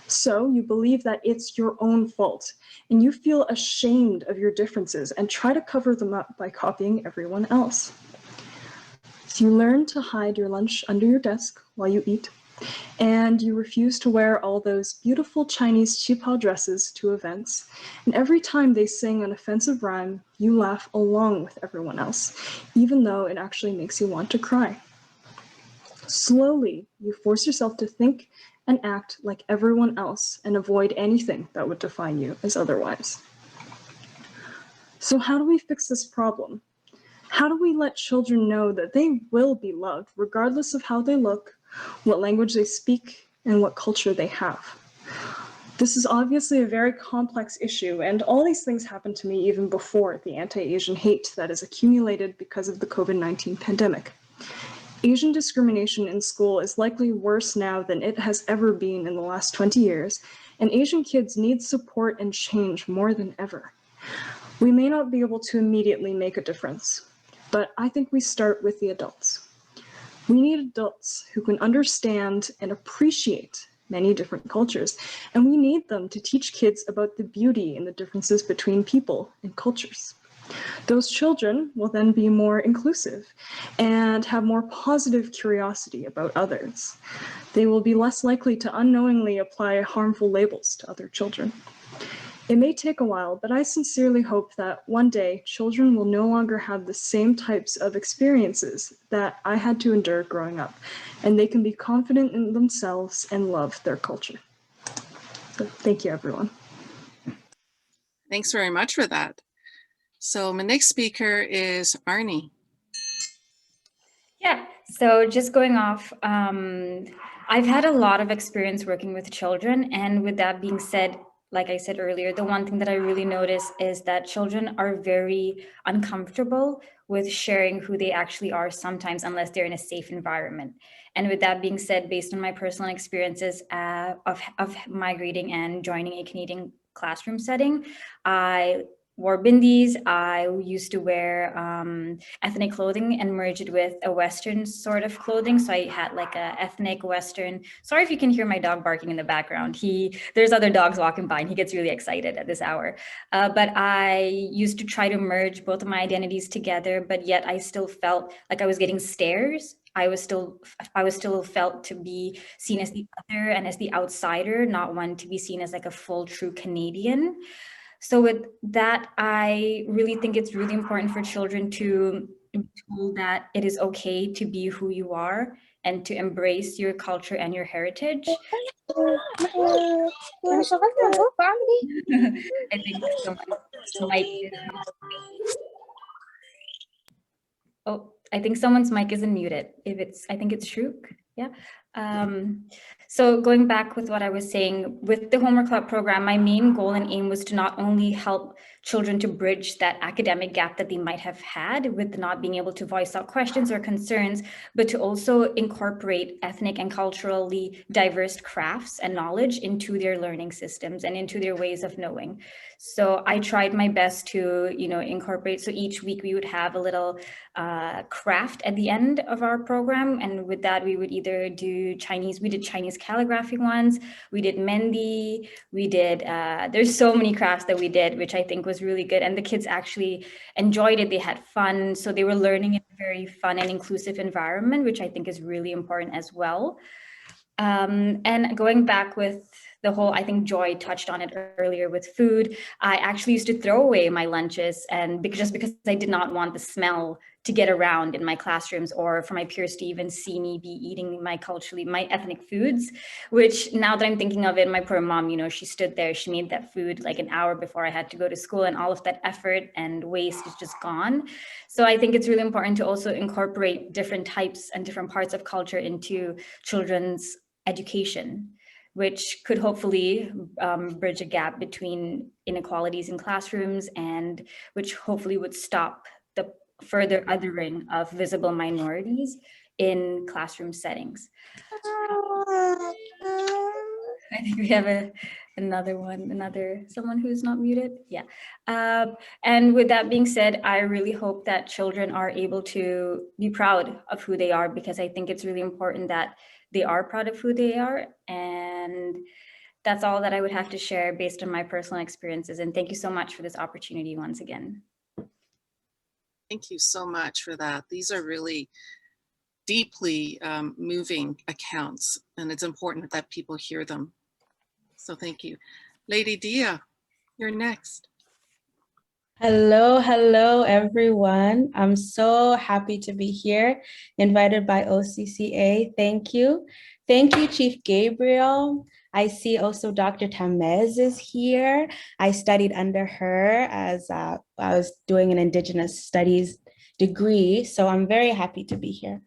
So you believe that it's your own fault, and you feel ashamed of your differences and try to cover them up by copying everyone else. So you learn to hide your lunch under your desk while you eat, and you refuse to wear all those beautiful Chinese qipao dresses to events. And every time they sing an offensive rhyme, you laugh along with everyone else, even though it actually makes you want to cry. Slowly, you force yourself to think and act like everyone else and avoid anything that would define you as otherwise. So how do we fix this problem? How do we let children know that they will be loved regardless of how they look, what language they speak, and what culture they have? This is obviously a very complex issue, and all these things happened to me even before the anti-Asian hate that has accumulated because of the COVID-19 pandemic. Asian discrimination in school is likely worse now than it has ever been in the last 20 years, and Asian kids need support and change more than ever. We may not be able to immediately make a difference, but I think we start with the adults. We need adults who can understand and appreciate many different cultures, and we need them to teach kids about the beauty in the differences between people and cultures. Those children will then be more inclusive and have more positive curiosity about others. They will be less likely to unknowingly apply harmful labels to other children. It may take a while, but I sincerely hope that one day children will no longer have the same types of experiences that I had to endure growing up, and they can be confident in themselves and love their culture. So thank you, everyone. Thanks very much for that. So my next speaker is Arnie. Yeah, so just going off, I've had a lot of experience working with children, and with that being said, like I said earlier, the one thing that I really notice is that children are very uncomfortable with sharing who they actually are sometimes unless they're in a safe environment. And with that being said, based on my personal experiences of migrating and joining a Canadian classroom setting, I wore bindis. I used to wear ethnic clothing and merge it with a Western sort of clothing. So I had like a ethnic Western. Sorry if you can hear my dog barking in the background. There's other dogs walking by and he gets really excited at this hour. But I used to try to merge both of my identities together, but yet I still felt like I was getting stares. I was still felt to be seen as the other and as the outsider, not one to be seen as like a full true Canadian. So with that, I really think it's really important for children to be told that it is okay to be who you are and to embrace your culture and your heritage. I think I think someone's mic isn't muted. I think it's Shrook. Yeah. So going back with what I was saying, with the Homework Club program, my main goal and aim was to not only help children to bridge that academic gap that they might have had with not being able to voice out questions or concerns, but to also incorporate ethnic and culturally diverse crafts and knowledge into their learning systems and into their ways of knowing. So I tried my best to, incorporate. So each week we would have a little craft at the end of our program. And with that, we would either do Chinese, we did Chinese calligraphy ones, we did Mehndi, we did, there's so many crafts that we did, which I think was really good. And the kids actually enjoyed it. They had fun. So they were learning in a very fun and inclusive environment, which I think is really important as well. And going back with the whole, I think Joy touched on it earlier with food. I actually used to throw away my lunches just because I did not want the smell to get around in my classrooms or for my peers to even see me be eating my ethnic foods, which now that I'm thinking of it, my poor mom, she stood there, she made that food like an hour before I had to go to school, and all of that effort and waste is just gone. So I think it's really important to also incorporate different types and different parts of culture into children's education, which could hopefully bridge a gap between inequalities in classrooms, and which hopefully would stop the further othering of visible minorities in classroom settings. I think we have someone who's not muted. Yeah. And with that being said, I really hope that children are able to be proud of who they are, because I think it's really important that they are proud of who they are. And That's all that I would have to share based on my personal experiences. And thank you so much for this opportunity once again. Thank you so much for that. These are really deeply moving accounts, and it's important that people hear them. So thank you. Lady Dia, you're next. Hello, everyone. I'm so happy to be here, invited by OCCA. Thank you. Thank you, Chief Gabriel. I see also Dr. Tamez is here. I studied under her as I was doing an Indigenous Studies degree, so I'm very happy to be here.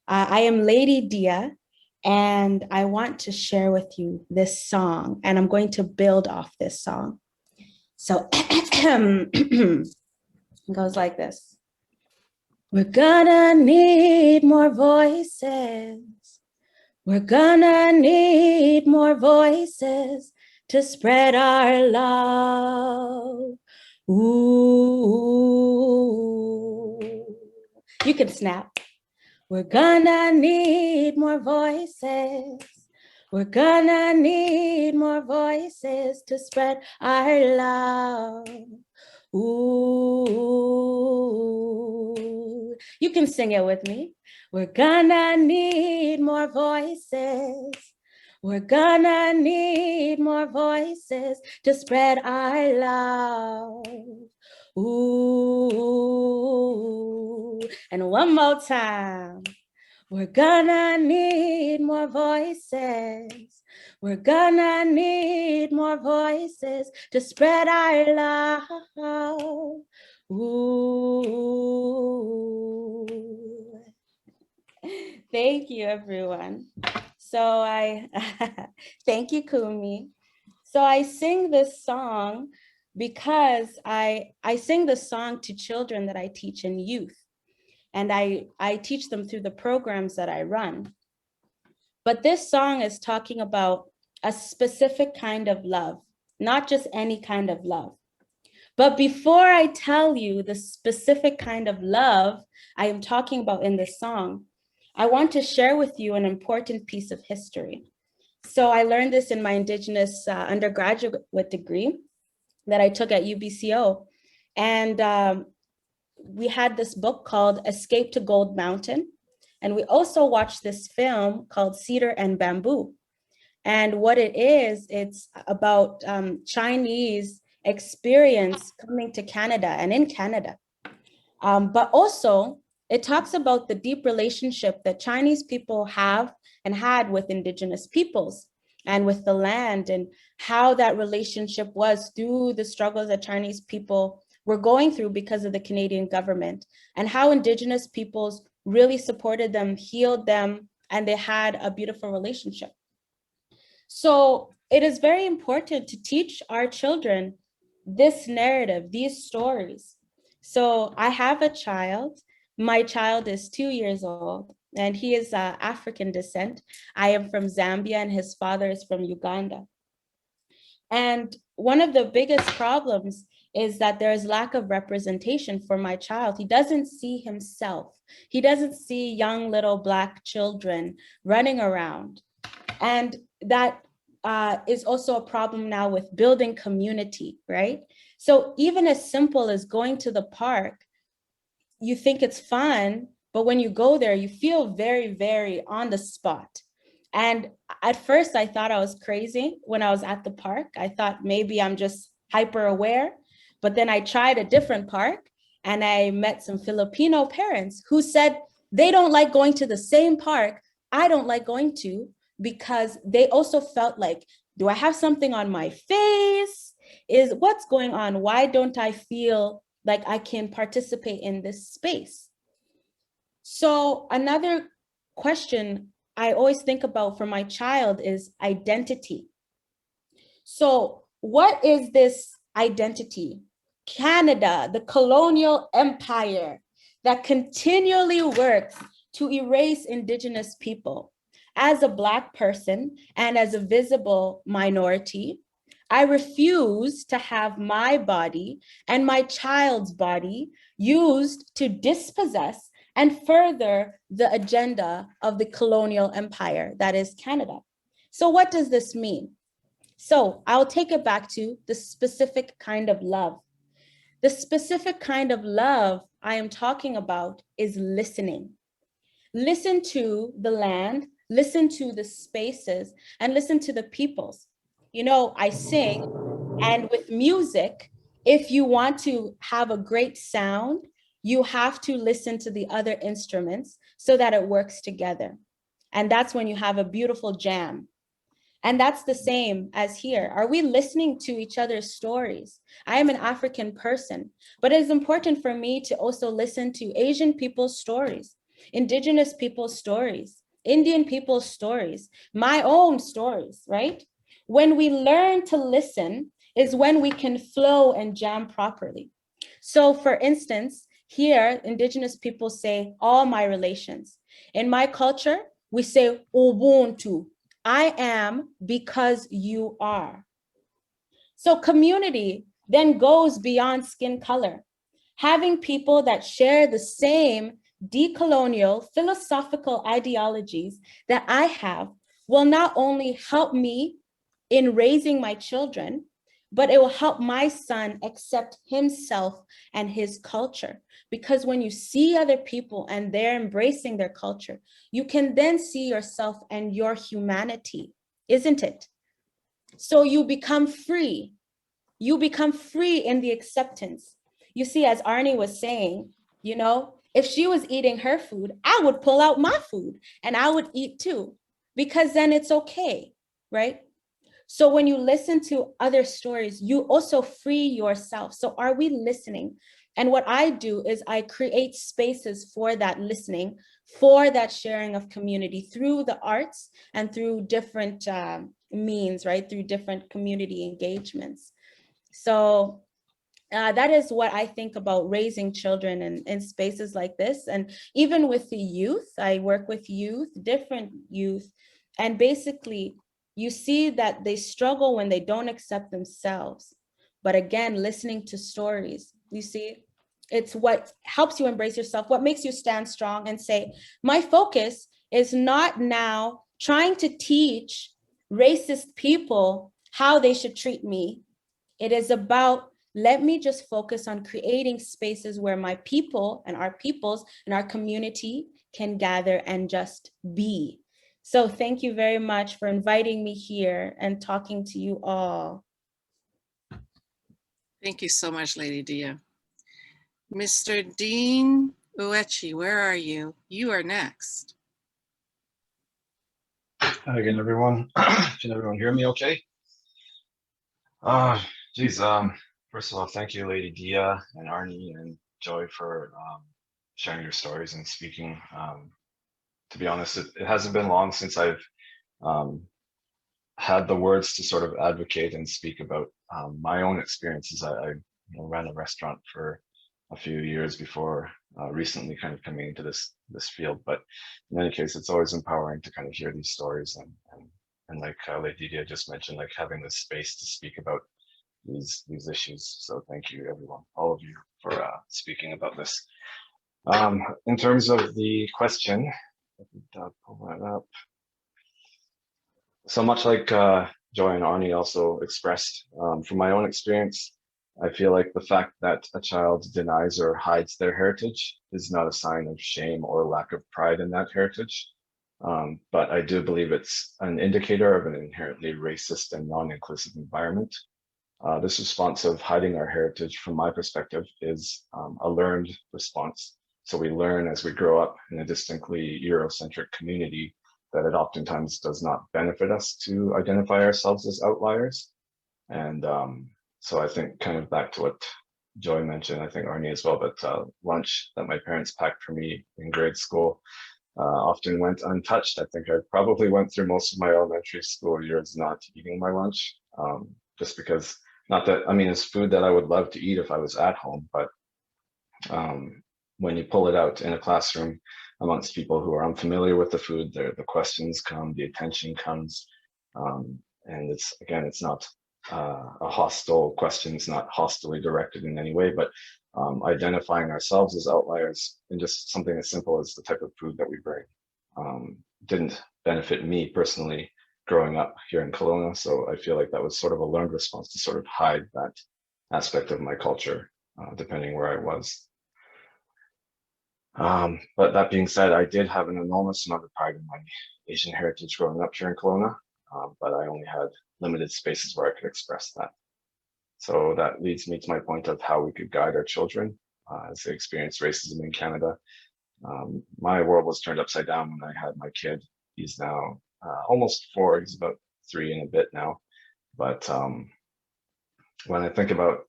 I am Lady Dia, and I want to share with you this song, and I'm going to build off this song. So it goes like this. We're gonna need more voices. We're gonna need more voices to spread our love. Ooh. You can snap. We're gonna need more voices. We're gonna need more voices to spread our love. Ooh, you can sing it with me. We're gonna need more voices. We're gonna need more voices to spread our love. Ooh, and one more time. We're gonna need more voices. We're gonna need more voices to spread our love. Ooh. Thank you, everyone. So thank you, Kumi. So I sing this song because I sing this song to children that I teach in youth. And I teach them through the programs that I run. But this song is talking about a specific kind of love, not just any kind of love. But before I tell you the specific kind of love I am talking about in this song, I want to share with you an important piece of history. So I learned this in my Indigenous undergraduate degree that I took at UBCO. And we had this book called Escape to Gold Mountain. And we also watched this film called Cedar and Bamboo. And what it is, it's about Chinese experience coming to Canada and in Canada. But also it talks about the deep relationship that Chinese people have and had with Indigenous peoples and with the land, and how that relationship was through the struggles that Chinese people were going through because of the Canadian government, and how Indigenous peoples really supported them, healed them, and they had a beautiful relationship. So it is very important to teach our children this narrative, these stories. So I have a child. My child is 2 years old, and he is African descent. I am from Zambia, and his father is from Uganda. And one of the biggest problems is that there is lack of representation for my child. He doesn't see himself. He doesn't see young little Black children running around. And that is also a problem now with building community, right? So even as simple as going to the park, you think it's fun, but when you go there, you feel very, very on the spot. And at first I thought I was crazy when I was at the park. I thought maybe I'm just hyper aware, but then I tried a different park and I met some Filipino parents who said they don't like going to the same park I don't like going to, because they also felt like, do I have something on my face? What's going on? Why don't I feel like I can participate in this space? So another question I always think about for my child is identity. So what is this identity? Canada, the colonial empire that continually works to erase Indigenous people. As a Black person and as a visible minority, I refuse to have my body and my child's body used to dispossess and further the agenda of the colonial empire that is Canada. So what does this mean? So I'll take it back to the specific kind of love. The specific kind of love I am talking about is listening. Listen to the land, listen to the spaces, and listen to the peoples. You know, I sing, and with music, if you want to have a great sound, you have to listen to the other instruments so that it works together. And that's when you have a beautiful jam. And that's the same as here. Are we listening to each other's stories? I am an African person, but it is important for me to also listen to Asian people's stories, Indigenous people's stories, Indian people's stories, my own stories, right? When we learn to listen is when we can flow and jam properly. So for instance, here, Indigenous people say, all my relations. In my culture, we say, Ubuntu. I am because you are. So community then goes beyond skin color. Having people that share the same decolonial philosophical ideologies that I have will not only help me in raising my children, but it will help my son accept himself and his culture. Because when you see other people and they're embracing their culture, you can then see yourself and your humanity, isn't it? So you become free. You become free in the acceptance. You see, as Arnie was saying, you know, if she was eating her food, I would pull out my food and I would eat too, because then it's okay, right? So when you listen to other stories, you also free yourself. So are we listening? And what I do is I create spaces for that listening, for that sharing of community through the arts and through different means, right? Through different community engagements. So that is what I think about raising children in spaces like this. And even with the youth, I work with youth, different youth, and basically you see that they struggle when they don't accept themselves. But again, listening to stories, you see, it's what helps you embrace yourself, what makes you stand strong and say, my focus is not now trying to teach racist people how they should treat me. It is about, let me just focus on creating spaces where my people and our peoples and our community can gather and just be. So thank you very much for inviting me here and talking to you all. Thank you so much, Lady Dia. Mr. Dean Uechi, where are you? You are next. Hi again, everyone. Can everyone hear me okay? Geez, first of all, thank you, Lady Dia and Arnie and Joy for sharing your stories and speaking. To be honest, it hasn't been long since I've had the words to sort of advocate and speak about my own experiences. I ran a restaurant for a few years before recently kind of coming into this field. But in any case, it's always empowering to kind of hear these stories and like Lady Dia just mentioned, like having this space to speak about these issues. So thank you, everyone, all of you, for speaking about this. In terms of the question, let me pull that up. So much like Joy and Arnie also expressed, from my own experience, I feel like the fact that a child denies or hides their heritage is not a sign of shame or lack of pride in that heritage. But I do believe it's an indicator of an inherently racist and non-inclusive environment. This response of hiding our heritage, from my perspective, is a learned response. So we learn as we grow up in a distinctly Eurocentric community that it oftentimes does not benefit us to identify ourselves as outliers. And so I think kind of back to what Joy mentioned, I think Arnie as well, but lunch that my parents packed for me in grade school often went untouched. I think I probably went through most of my elementary school years not eating my lunch, just because, not that, I mean, it's food that I would love to eat if I was at home, but when you pull it out in a classroom amongst people who are unfamiliar with the food, the questions come, the attention comes, and it's, again, it's not a hostile question, it's not hostilely directed in any way, but identifying ourselves as outliers in just something as simple as the type of food that we bring didn't benefit me personally growing up here in Kelowna. So I feel like that was sort of a learned response to sort of hide that aspect of my culture, depending where I was. But that being said, I did have an enormous amount of pride in my Asian heritage growing up here in Kelowna, but I only had limited spaces where I could express that. So that leads me to my point of how we could guide our children as they experience racism in Canada. My world was turned upside down when I had my kid. He's now almost 4, he's about 3 and a bit now. But when I think about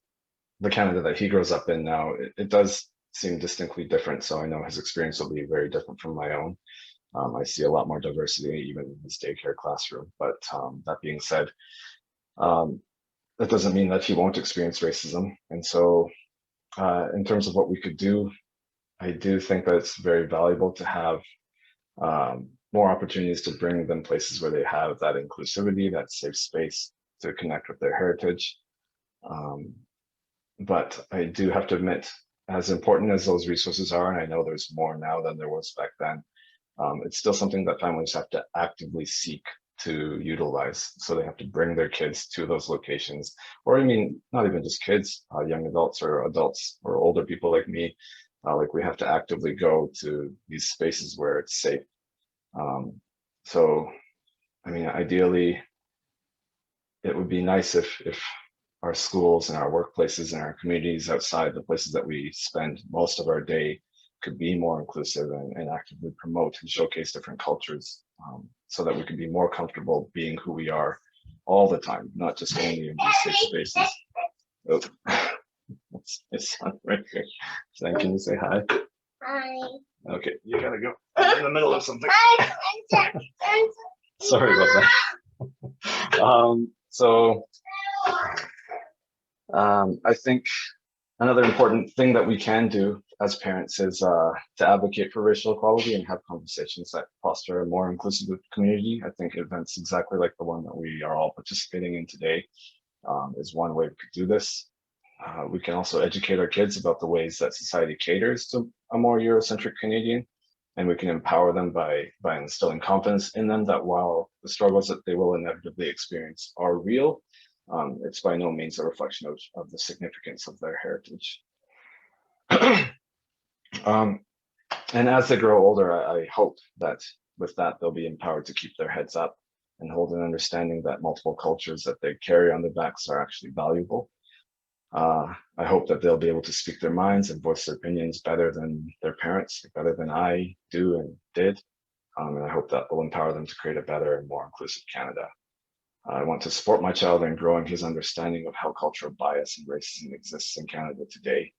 the Canada that he grows up in now, it does seem distinctly different. So I know his experience will be very different from my own. I see a lot more diversity even in his daycare classroom. But that being said, that doesn't mean that he won't experience racism. And so in terms of what we could do, I do think that it's very valuable to have more opportunities to bring them places where they have that inclusivity, that safe space to connect with their heritage. But I do have to admit, as important as those resources are, and I know there's more now than there was back then, it's still something that families have to actively seek to utilize. So they have to bring their kids to those locations, or I mean, not even just kids, young adults or older people like me. Like we have to actively go to these spaces where it's safe. So, I mean, ideally, it would be nice if our schools and our workplaces and our communities outside the places that we spend most of our day could be more inclusive and actively promote and showcase different cultures, so that we can be more comfortable being who we are all the time, not just only in these safe spaces. Oh, it's right here. So can you say hi? Hi. Okay, you gotta go. I'm in the middle of something. Sorry about that. I think another important thing that we can do as parents is to advocate for racial equality and have conversations that foster a more inclusive community. I think events exactly like the one that we are all participating in today is one way we could do this. We can also educate our kids about the ways that society caters to a more Eurocentric Canadian, and we can empower them by instilling confidence in them that while the struggles that they will inevitably experience are real, it's by no means a reflection of the significance of their heritage. And as they grow older, I hope that with that, they'll be empowered to keep their heads up and hold an understanding that multiple cultures that they carry on their backs are actually valuable. I hope that they'll be able to speak their minds and voice their opinions better than their parents, better than I do and did. And I hope that will empower them to create a better and more inclusive Canada. I want to support my child in growing his understanding of how cultural bias and racism exists in Canada today.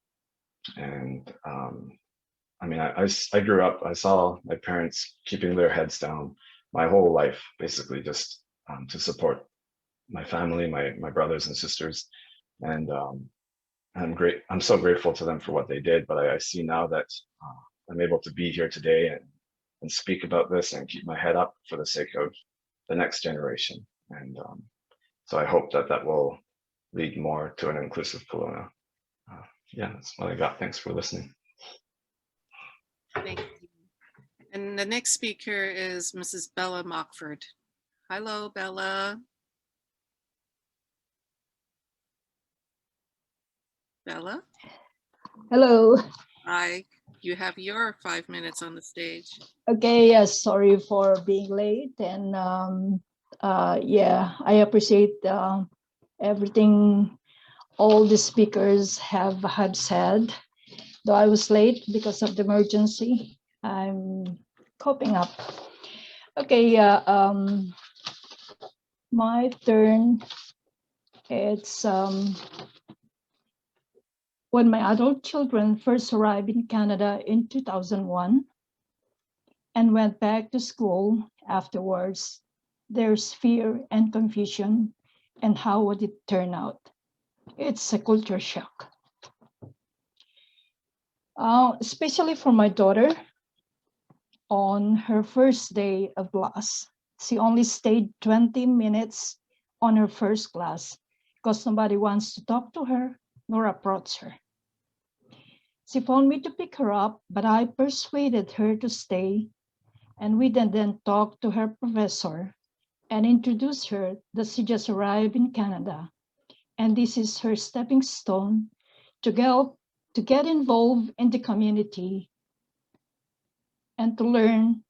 And I mean, I grew up, I saw my parents keeping their heads down my whole life, basically just to support my family, my brothers and sisters. And I'm so grateful to them for what they did, but I see now that I'm able to be here today and speak about this and keep my head up for the sake of the next generation. And so I hope that will lead more to an inclusive Kelowna. Yeah, that's what I got. Thanks for listening. Thank you. And the next speaker is Mrs. Bella Mockford. Hello, Bella. Bella? Hello. Hi, you have your 5 minutes on the stage. Okay, yes, sorry for being late. And yeah, I appreciate everything all the speakers have said. Though I was late because of the emergency, I'm coping up. Okay, my turn. It's when my adult children first arrived in Canada in 2001 and went back to school afterwards, there's fear and confusion, and how would it turn out? It's a culture shock. Especially for my daughter, on her first day of class, she only stayed 20 minutes on her first class because nobody wants to talk to her nor approach her. She phoned me to pick her up, but I persuaded her to stay, and we then talked to her professor and introduce her that she just arrived in Canada. And this is her stepping stone to get involved in the community and to learn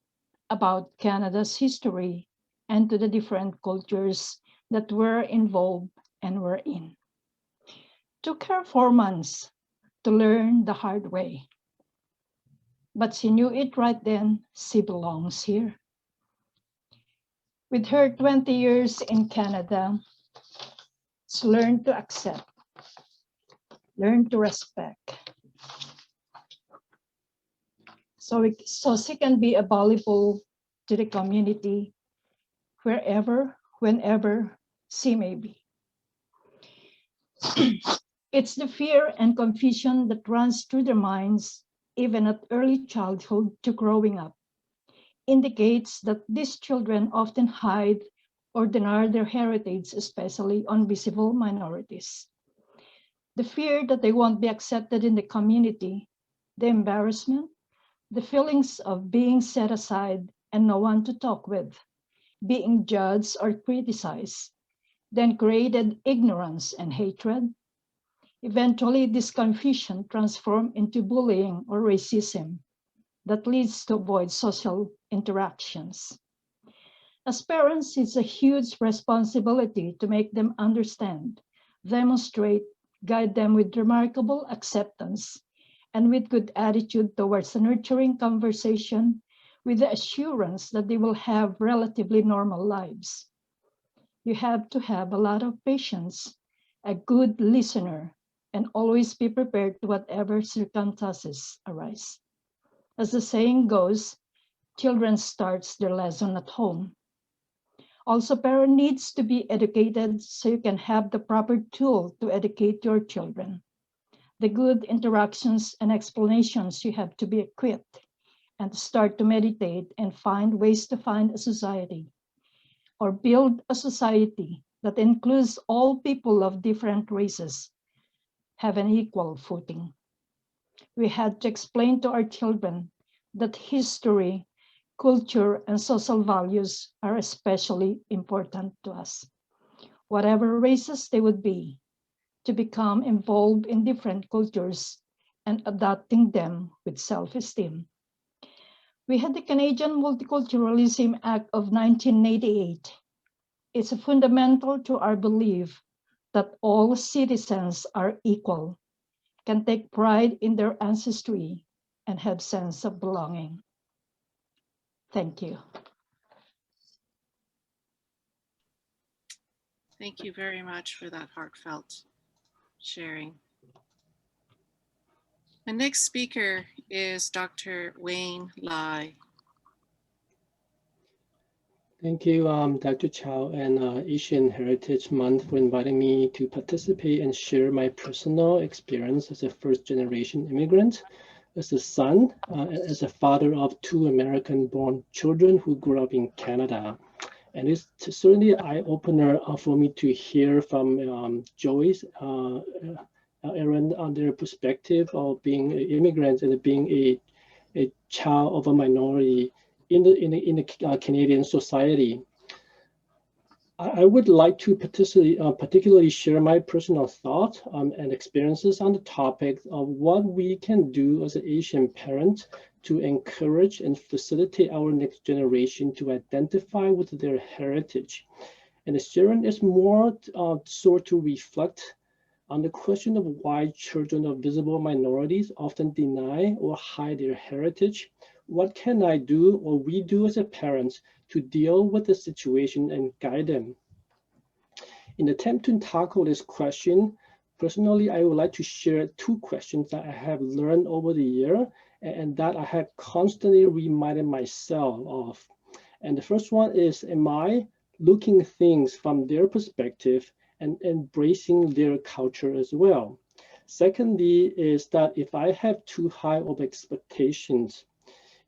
about Canada's history and to the different cultures that were involved and were in. Took her 4 months to learn the hard way, but she knew it right then, she belongs here. With her 20 years in Canada, she learned to accept, learn to respect. So she can be available to the community wherever, whenever she may be. It's the fear and confusion that runs through their minds, even at early childhood to growing up, indicates that these children often hide or deny their heritage, especially on visible minorities. The fear that they won't be accepted in the community, the embarrassment, the feelings of being set aside and no one to talk with, being judged or criticized, then created ignorance and hatred. Eventually, this confusion transforms into bullying or racism that leads to avoid social interactions. As parents, it's a huge responsibility to make them understand, demonstrate, guide them with remarkable acceptance and with good attitude towards a nurturing conversation with the assurance that they will have relatively normal lives. You have to have a lot of patience, a good listener, and always be prepared to whatever circumstances arise. As the saying goes, children starts their lesson at home. Also, parent needs to be educated so you can have the proper tool to educate your children. The good interactions and explanations you have to be equipped and start to meditate and find ways to find a society or build a society that includes all people of different races have an equal footing. We had to explain to our children that history, culture, and social values are especially important to us. Whatever races they would be, to become involved in different cultures and adopting them with self-esteem. We had the Canadian Multiculturalism Act of 1988. It's fundamental to our belief that all citizens are equal, can take pride in their ancestry, and have sense of belonging. Thank you. Thank you very much for that heartfelt sharing. The next speaker is Dr. Wayne Lai. Thank you, Dr. Chow and Asian Heritage Month for inviting me to participate and share my personal experience as a first-generation immigrant, as a son, as a father of 2 American-born children who grew up in Canada. And it's certainly an eye-opener for me to hear from Joyce, Aaron, on their perspective of being immigrants and being a child of a minority in the Canadian society. I would like to particularly share my personal thoughts and experiences on the topic of what we can do as an Asian parent to encourage and facilitate our next generation to identify with their heritage. And the sharing is more sort to reflect on the question of why children of visible minorities often deny or hide their heritage. What can I do or we do as a parent to deal with the situation and guide them? In attempt to tackle this question, personally, I would like to share 2 questions that I have learned over the year and that I have constantly reminded myself of. And the first one is, am I looking at things from their perspective and embracing their culture as well? Secondly is that if I have too high of expectations,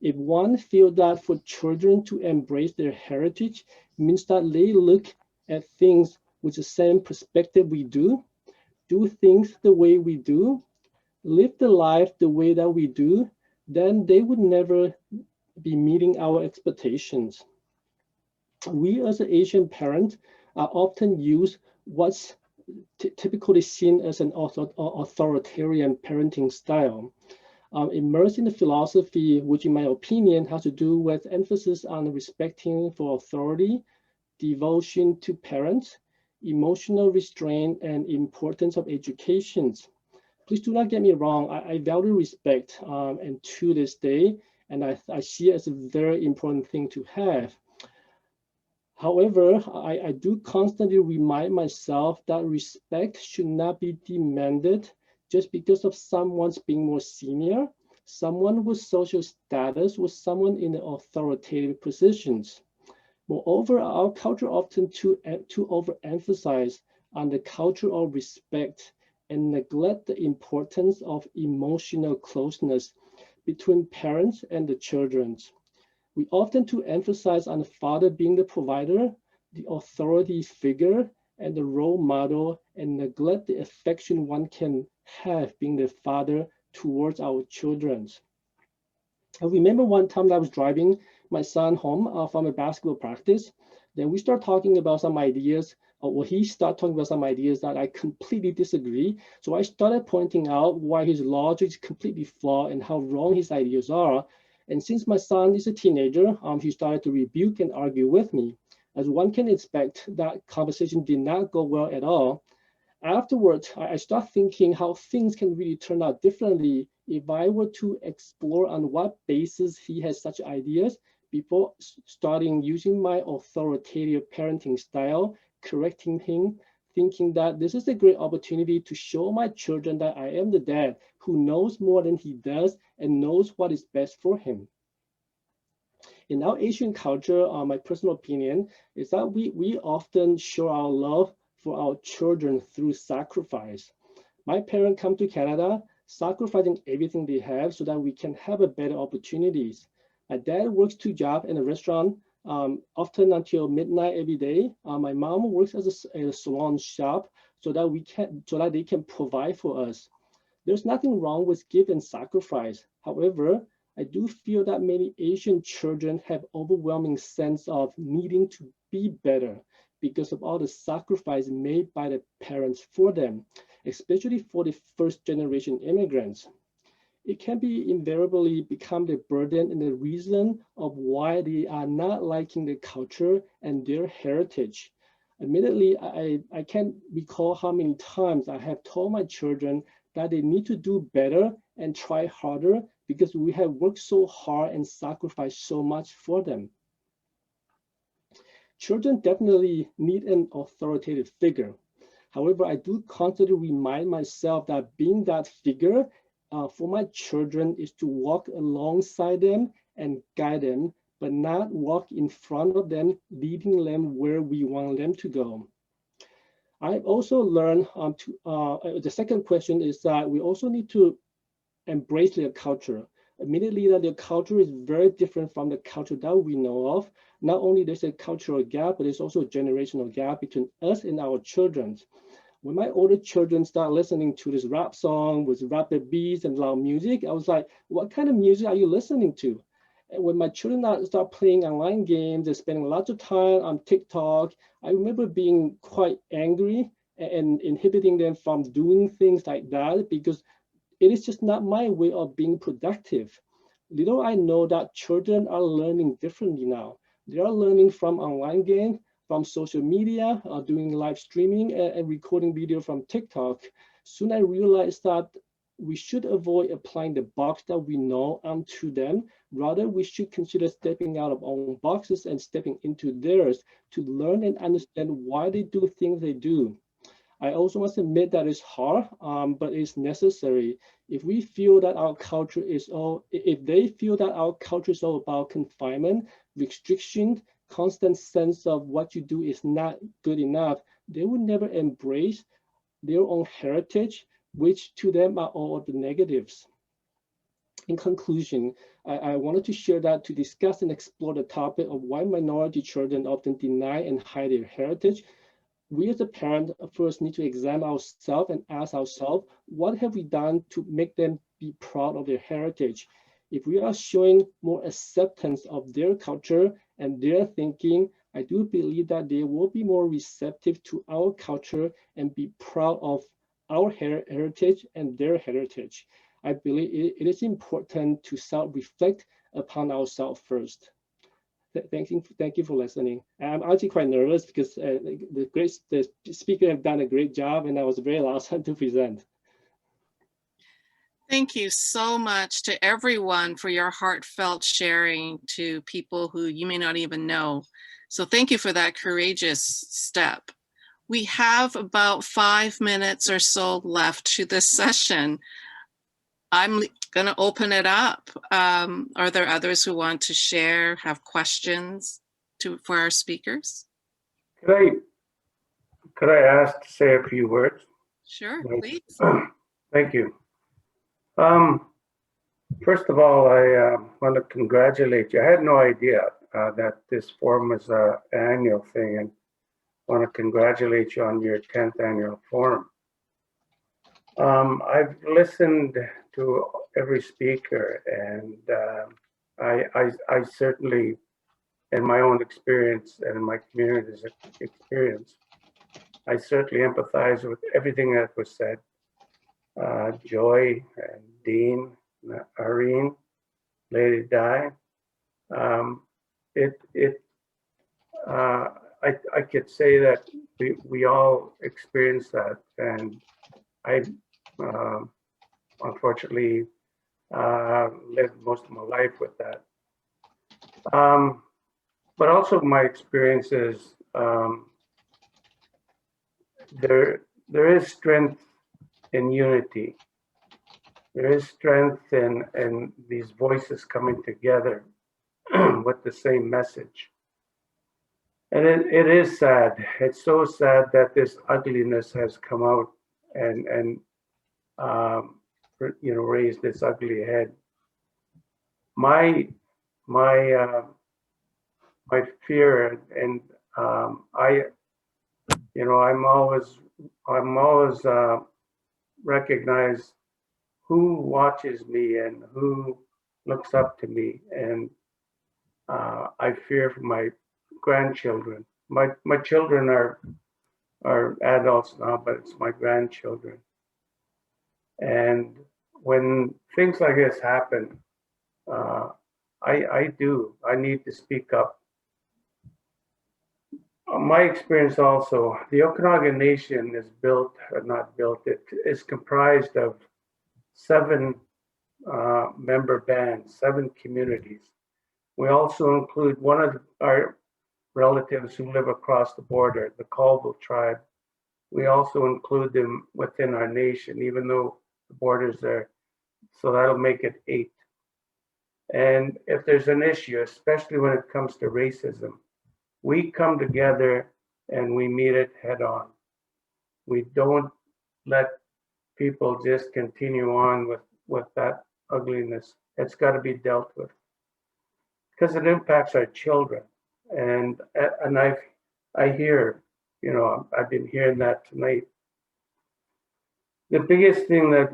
if one feels that for children to embrace their heritage means that they look at things with the same perspective we do things the way we do, live the life the way that we do, then they would never be meeting our expectations. We as an Asian parent often use what's typically seen as an authoritarian parenting style. Immersed in the philosophy, which in my opinion has to do with emphasis on respecting for authority, devotion to parents, emotional restraint, and importance of education. Please do not get me wrong, I value respect and to this day, and I see it as a very important thing to have. However, I do constantly remind myself that respect should not be demanded just because of someone's being more senior, someone with social status, with someone in the authoritative positions. Moreover, our culture often to overemphasize on the culture of respect and neglect the importance of emotional closeness between parents and the children. We often to emphasize on the father being the provider, the authority figure, and the role model, and neglect the affection one can have being the father towards our children. I remember one time that I was driving my son home from a basketball practice. Then we start talking about some ideas, or he started talking about some ideas that I completely disagree. So I started pointing out why his logic is completely flawed and how wrong his ideas are. And since my son is a teenager, he started to rebuke and argue with me. As one can expect, that conversation did not go well at all. Afterwards, I start thinking how things can really turn out differently if I were to explore on what basis he has such ideas before starting using my authoritative parenting style, correcting him, thinking that this is a great opportunity to show my children that I am the dad who knows more than he does and knows what is best for him. In our Asian culture, my personal opinion is that we often show our love for our children through sacrifice. My parents come to Canada, sacrificing everything they have so that we can have a better opportunities. My dad works 2 jobs in a restaurant, often until midnight every day. My mom works as a salon shop so that they can provide for us. There's nothing wrong with give and sacrifice. However, I do feel that many Asian children have overwhelming sense of needing to be better because of all the sacrifice made by the parents for them, especially for the first generation immigrants. It can be invariably become the burden and the reason of why they are not liking the culture and their heritage. Admittedly, I can't recall how many times I have told my children that they need to do better and try harder because we have worked so hard and sacrificed so much for them. Children definitely need an authoritative figure. However, I do constantly remind myself that being that figure for my children is to walk alongside them and guide them, but not walk in front of them, leading them where we want them to go. I've also learned the second question is that we also need to embrace their culture. Admittedly, that their culture is very different from the culture that we know of. Not only there's a cultural gap, but there's also a generational gap between us and our children. When my older children start listening to this rap song with rapid beats and loud music, I was like, what kind of music are you listening to? And when my children start playing online games and spending lots of time on TikTok, I remember being quite angry and inhibiting them from doing things like that because it is just not my way of being productive. Little I know that children are learning differently now. They are learning from online games, from social media, doing live streaming and recording video from TikTok. Soon I realized that we should avoid applying the box that we know onto them. Rather, we should consider stepping out of our own boxes and stepping into theirs to learn and understand why they do things they do. I also must admit that it's hard, but it's necessary. If we feel that our culture is if they feel that our culture is all about confinement, restriction, constant sense of what you do is not good enough, they will never embrace their own heritage, which to them are all the negatives. In conclusion, I wanted to share that to discuss and explore the topic of why minority children often deny and hide their heritage. We as a parent first need to examine ourselves and ask ourselves, what have we done to make them be proud of their heritage? If we are showing more acceptance of their culture and their thinking, I do believe that they will be more receptive to our culture and be proud of our heritage and their heritage. I believe it is important to self-reflect upon ourselves first. Thank you for listening. I'm actually quite nervous because the speaker have done a great job, and I was very last one to present. Thank you so much to everyone for your heartfelt sharing to people who you may not even know. So thank you for that courageous step. We have about 5 minutes or so left to this session. I'm going to open it up. Are there others who want to share, have questions for our speakers? Could I ask to say a few words? Sure, please. Thank you. First of all, I want to congratulate you. I had no idea that this forum was an annual thing, and want to congratulate you on your 10th annual forum. I've listened to every speaker, and I certainly, in my own experience and in my community's experience, I certainly empathize with everything that was said. Joy and Dean, Irene, Lady Di. I could say that we all experienced that, and I unfortunately lived most of my life with that. But also my experience is there is strength in unity. There is strength in these voices coming together with the same message. And it is sad. It's so sad that this ugliness has come out and raised this ugly head. My fear, and I'm always recognize who watches me and who looks up to me, and I fear for my grandchildren. My children are adults now, but it's my grandchildren. And when things like this happen, I need to speak up. My experience also, the Okanagan Nation is it is comprised of 7 member bands, 7 communities. We also include one of our relatives who live across the border, the Colville tribe. We also include them within our nation, even though the border's there. So that'll make it 8. And if there's an issue, especially when it comes to racism, we come together and we meet it head on. We don't let people just continue on with that ugliness. It's got to be dealt with because it impacts our children. And I hear, I've been hearing that tonight. The biggest thing that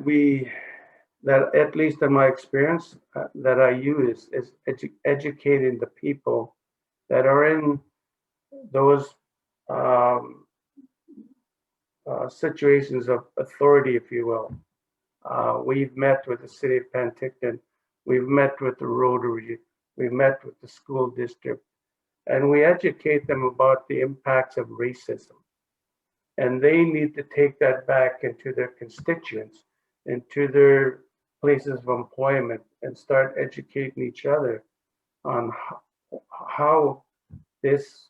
at least in my experience, that I use is educating the people that are in those situations of authority, if you will. We've met with the city of Penticton, we've met with the Rotary, we've met with the school district, and we educate them about the impacts of racism. And they need to take that back into their constituents, into their places of employment, and start educating each other on how this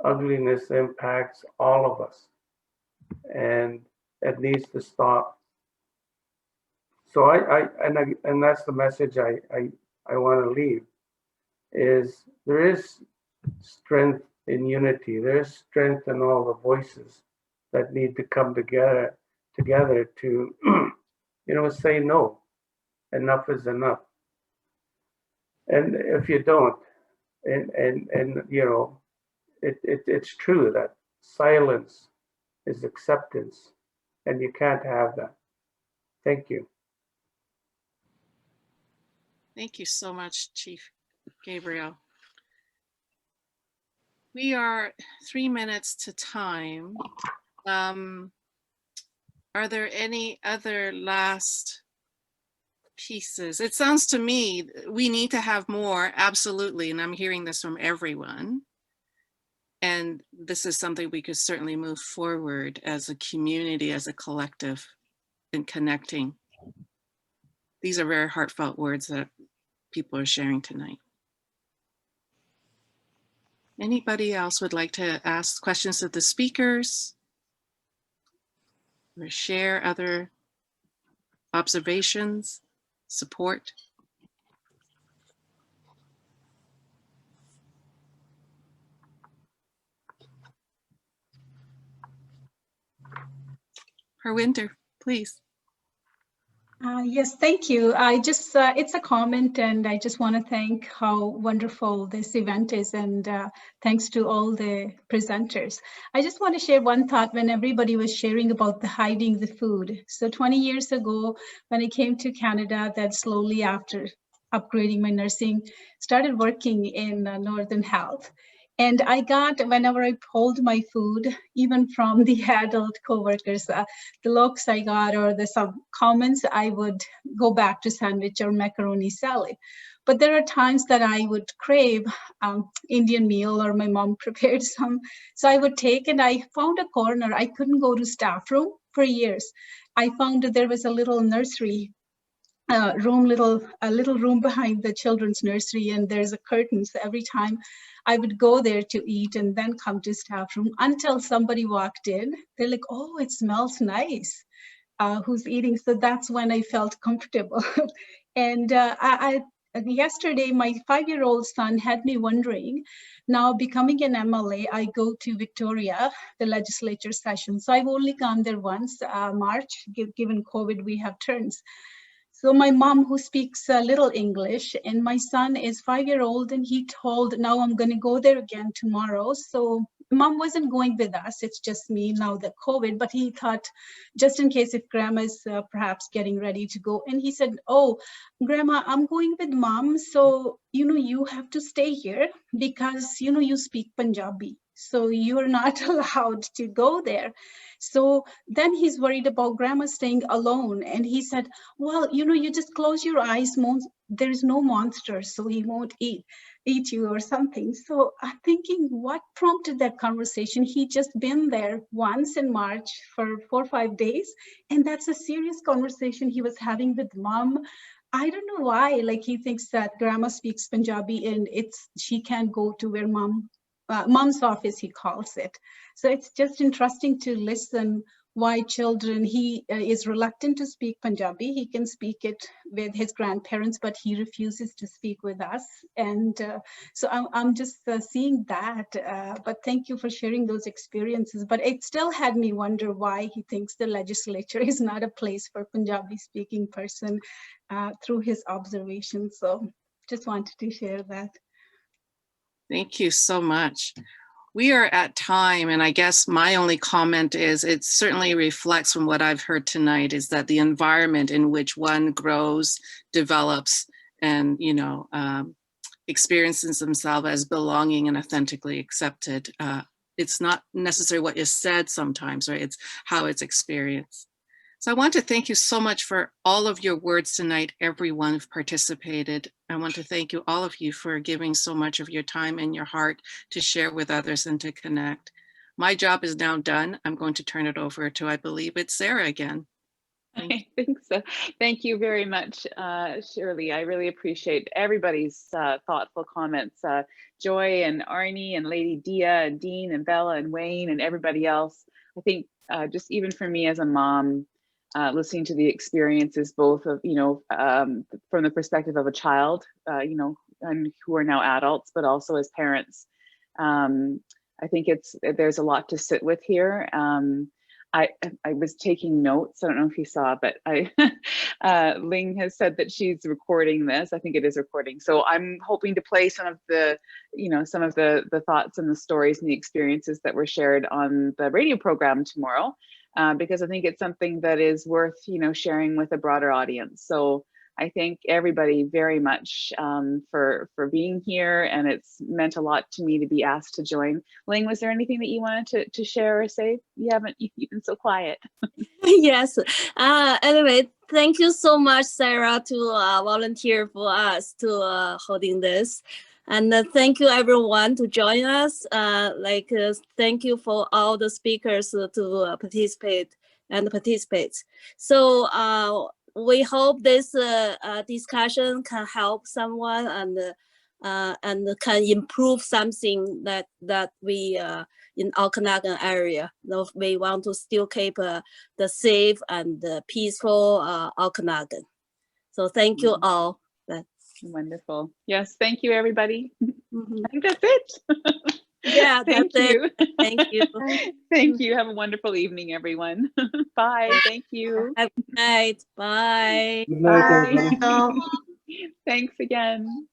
ugliness impacts all of us. And it needs to stop. So and that's the message I want to leave, is there is strength in unity. There is strength in all the voices that need to come together to say no. Enough is enough. And if you don't, it's true that silence is acceptance, and you can't have that. Thank you. Thank you so much, Chief Gabriel. We are 3 minutes to time. Are there any other last pieces? It sounds to me we need to have more, absolutely, and I'm hearing this from everyone. And this is something we could certainly move forward as a community, as a collective, in connecting. These are very heartfelt words that people are sharing tonight. Anybody else would like to ask questions of the speakers or share other observations, support? Harwinder, please. Yes, thank you. I just, it's a comment, and I just want to thank how wonderful this event is, and thanks to all the presenters. I just want to share one thought when everybody was sharing about the hiding the food. So 20 years ago, when I came to Canada, that slowly after upgrading my nursing, started working in Northern Health. And I got, whenever I pulled my food, even from the adult coworkers, the looks I got or the some comments, I would go back to sandwich or macaroni salad. But there are times that I would crave Indian meal, or my mom prepared some. So I would take, and I found a corner. I couldn't go to staff room for years. I found that there was a little nursery a little room behind the children's nursery, and there's a curtain. So every time I would go there to eat and then come to staff room until somebody walked in. They're like, oh, it smells nice. Who's eating? So that's when I felt comfortable. And yesterday, my 5-year-old son had me wondering, now becoming an MLA, I go to Victoria, the legislature session. So I've only gone there once, March, given COVID, we have turns. So my mom, who speaks a little English, and my son is 5-year-old, and he told, now I'm going to go there again tomorrow. So mom wasn't going with us. It's just me now, the COVID, but he thought, just in case if grandma's perhaps getting ready to go. And he said, oh, grandma, I'm going with mom. So, you have to stay here because, you speak Punjabi. So you're not allowed to go there. So then he's worried about grandma staying alone. And he said, well, you just close your eyes. There's no monster, so he won't eat you or something. So I'm thinking, what prompted that conversation? He just been there once in March for 4 or 5 days. And that's a serious conversation he was having with mom. I don't know why, like he thinks that grandma speaks Punjabi and she can't go to where mom's office, he calls it. So it's just interesting to listen why children, he is reluctant to speak Punjabi. He can speak it with his grandparents, but he refuses to speak with us. And so I'm just seeing that, but thank you for sharing those experiences. But it still had me wonder why he thinks the legislature is not a place for Punjabi speaking person through his observations. So just wanted to share that. Thank you so much. We are at time, and I guess my only comment is it certainly reflects from what I've heard tonight is that the environment in which one grows, develops, and experiences themselves as belonging and authentically accepted. It's not necessarily what is said sometimes, right? It's how it's experienced. So I want to thank you so much for all of your words tonight, everyone who participated. I want to thank you, all of you, for giving so much of your time and your heart to share with others and to connect. My job is now done. I'm going to turn it over to, I believe it's Sarah again. I think so. Thank you very much, Shirley. I really appreciate everybody's thoughtful comments. Joy and Arnie and Lady Dia and Dean and Bella and Wayne and everybody else. I think just even for me as a mom, listening to the experiences both of, from the perspective of a child, and who are now adults, but also as parents. I think there's a lot to sit with here. I was taking notes. I don't know if you saw, but Ling has said that she's recording this. I think it is recording. So I'm hoping to play some of the, some of the thoughts and the stories and the experiences that were shared on the radio program tomorrow, because I think it's something that is worth, sharing with a broader audience. So I thank everybody very much for being here, and it's meant a lot to me to be asked to join. Ling, was there anything that you wanted to share or say? You've been so quiet. Yes. Anyway, thank you so much, Sarah, to volunteer for us to holding this. And thank you everyone to join us. Thank you for all the speakers to participate. So we hope this discussion can help someone and can improve something that we in Okanagan area. We want to still keep the safe and peaceful Okanagan. So thank you all. That's wonderful. Yes, thank you, everybody. Mm-hmm. I think that's it. Yeah, thank you. Thank you. Thank you. Have a wonderful evening, everyone. Bye. Thank you. Have a good night. Bye. Good night, Bye. everybody. Thanks again.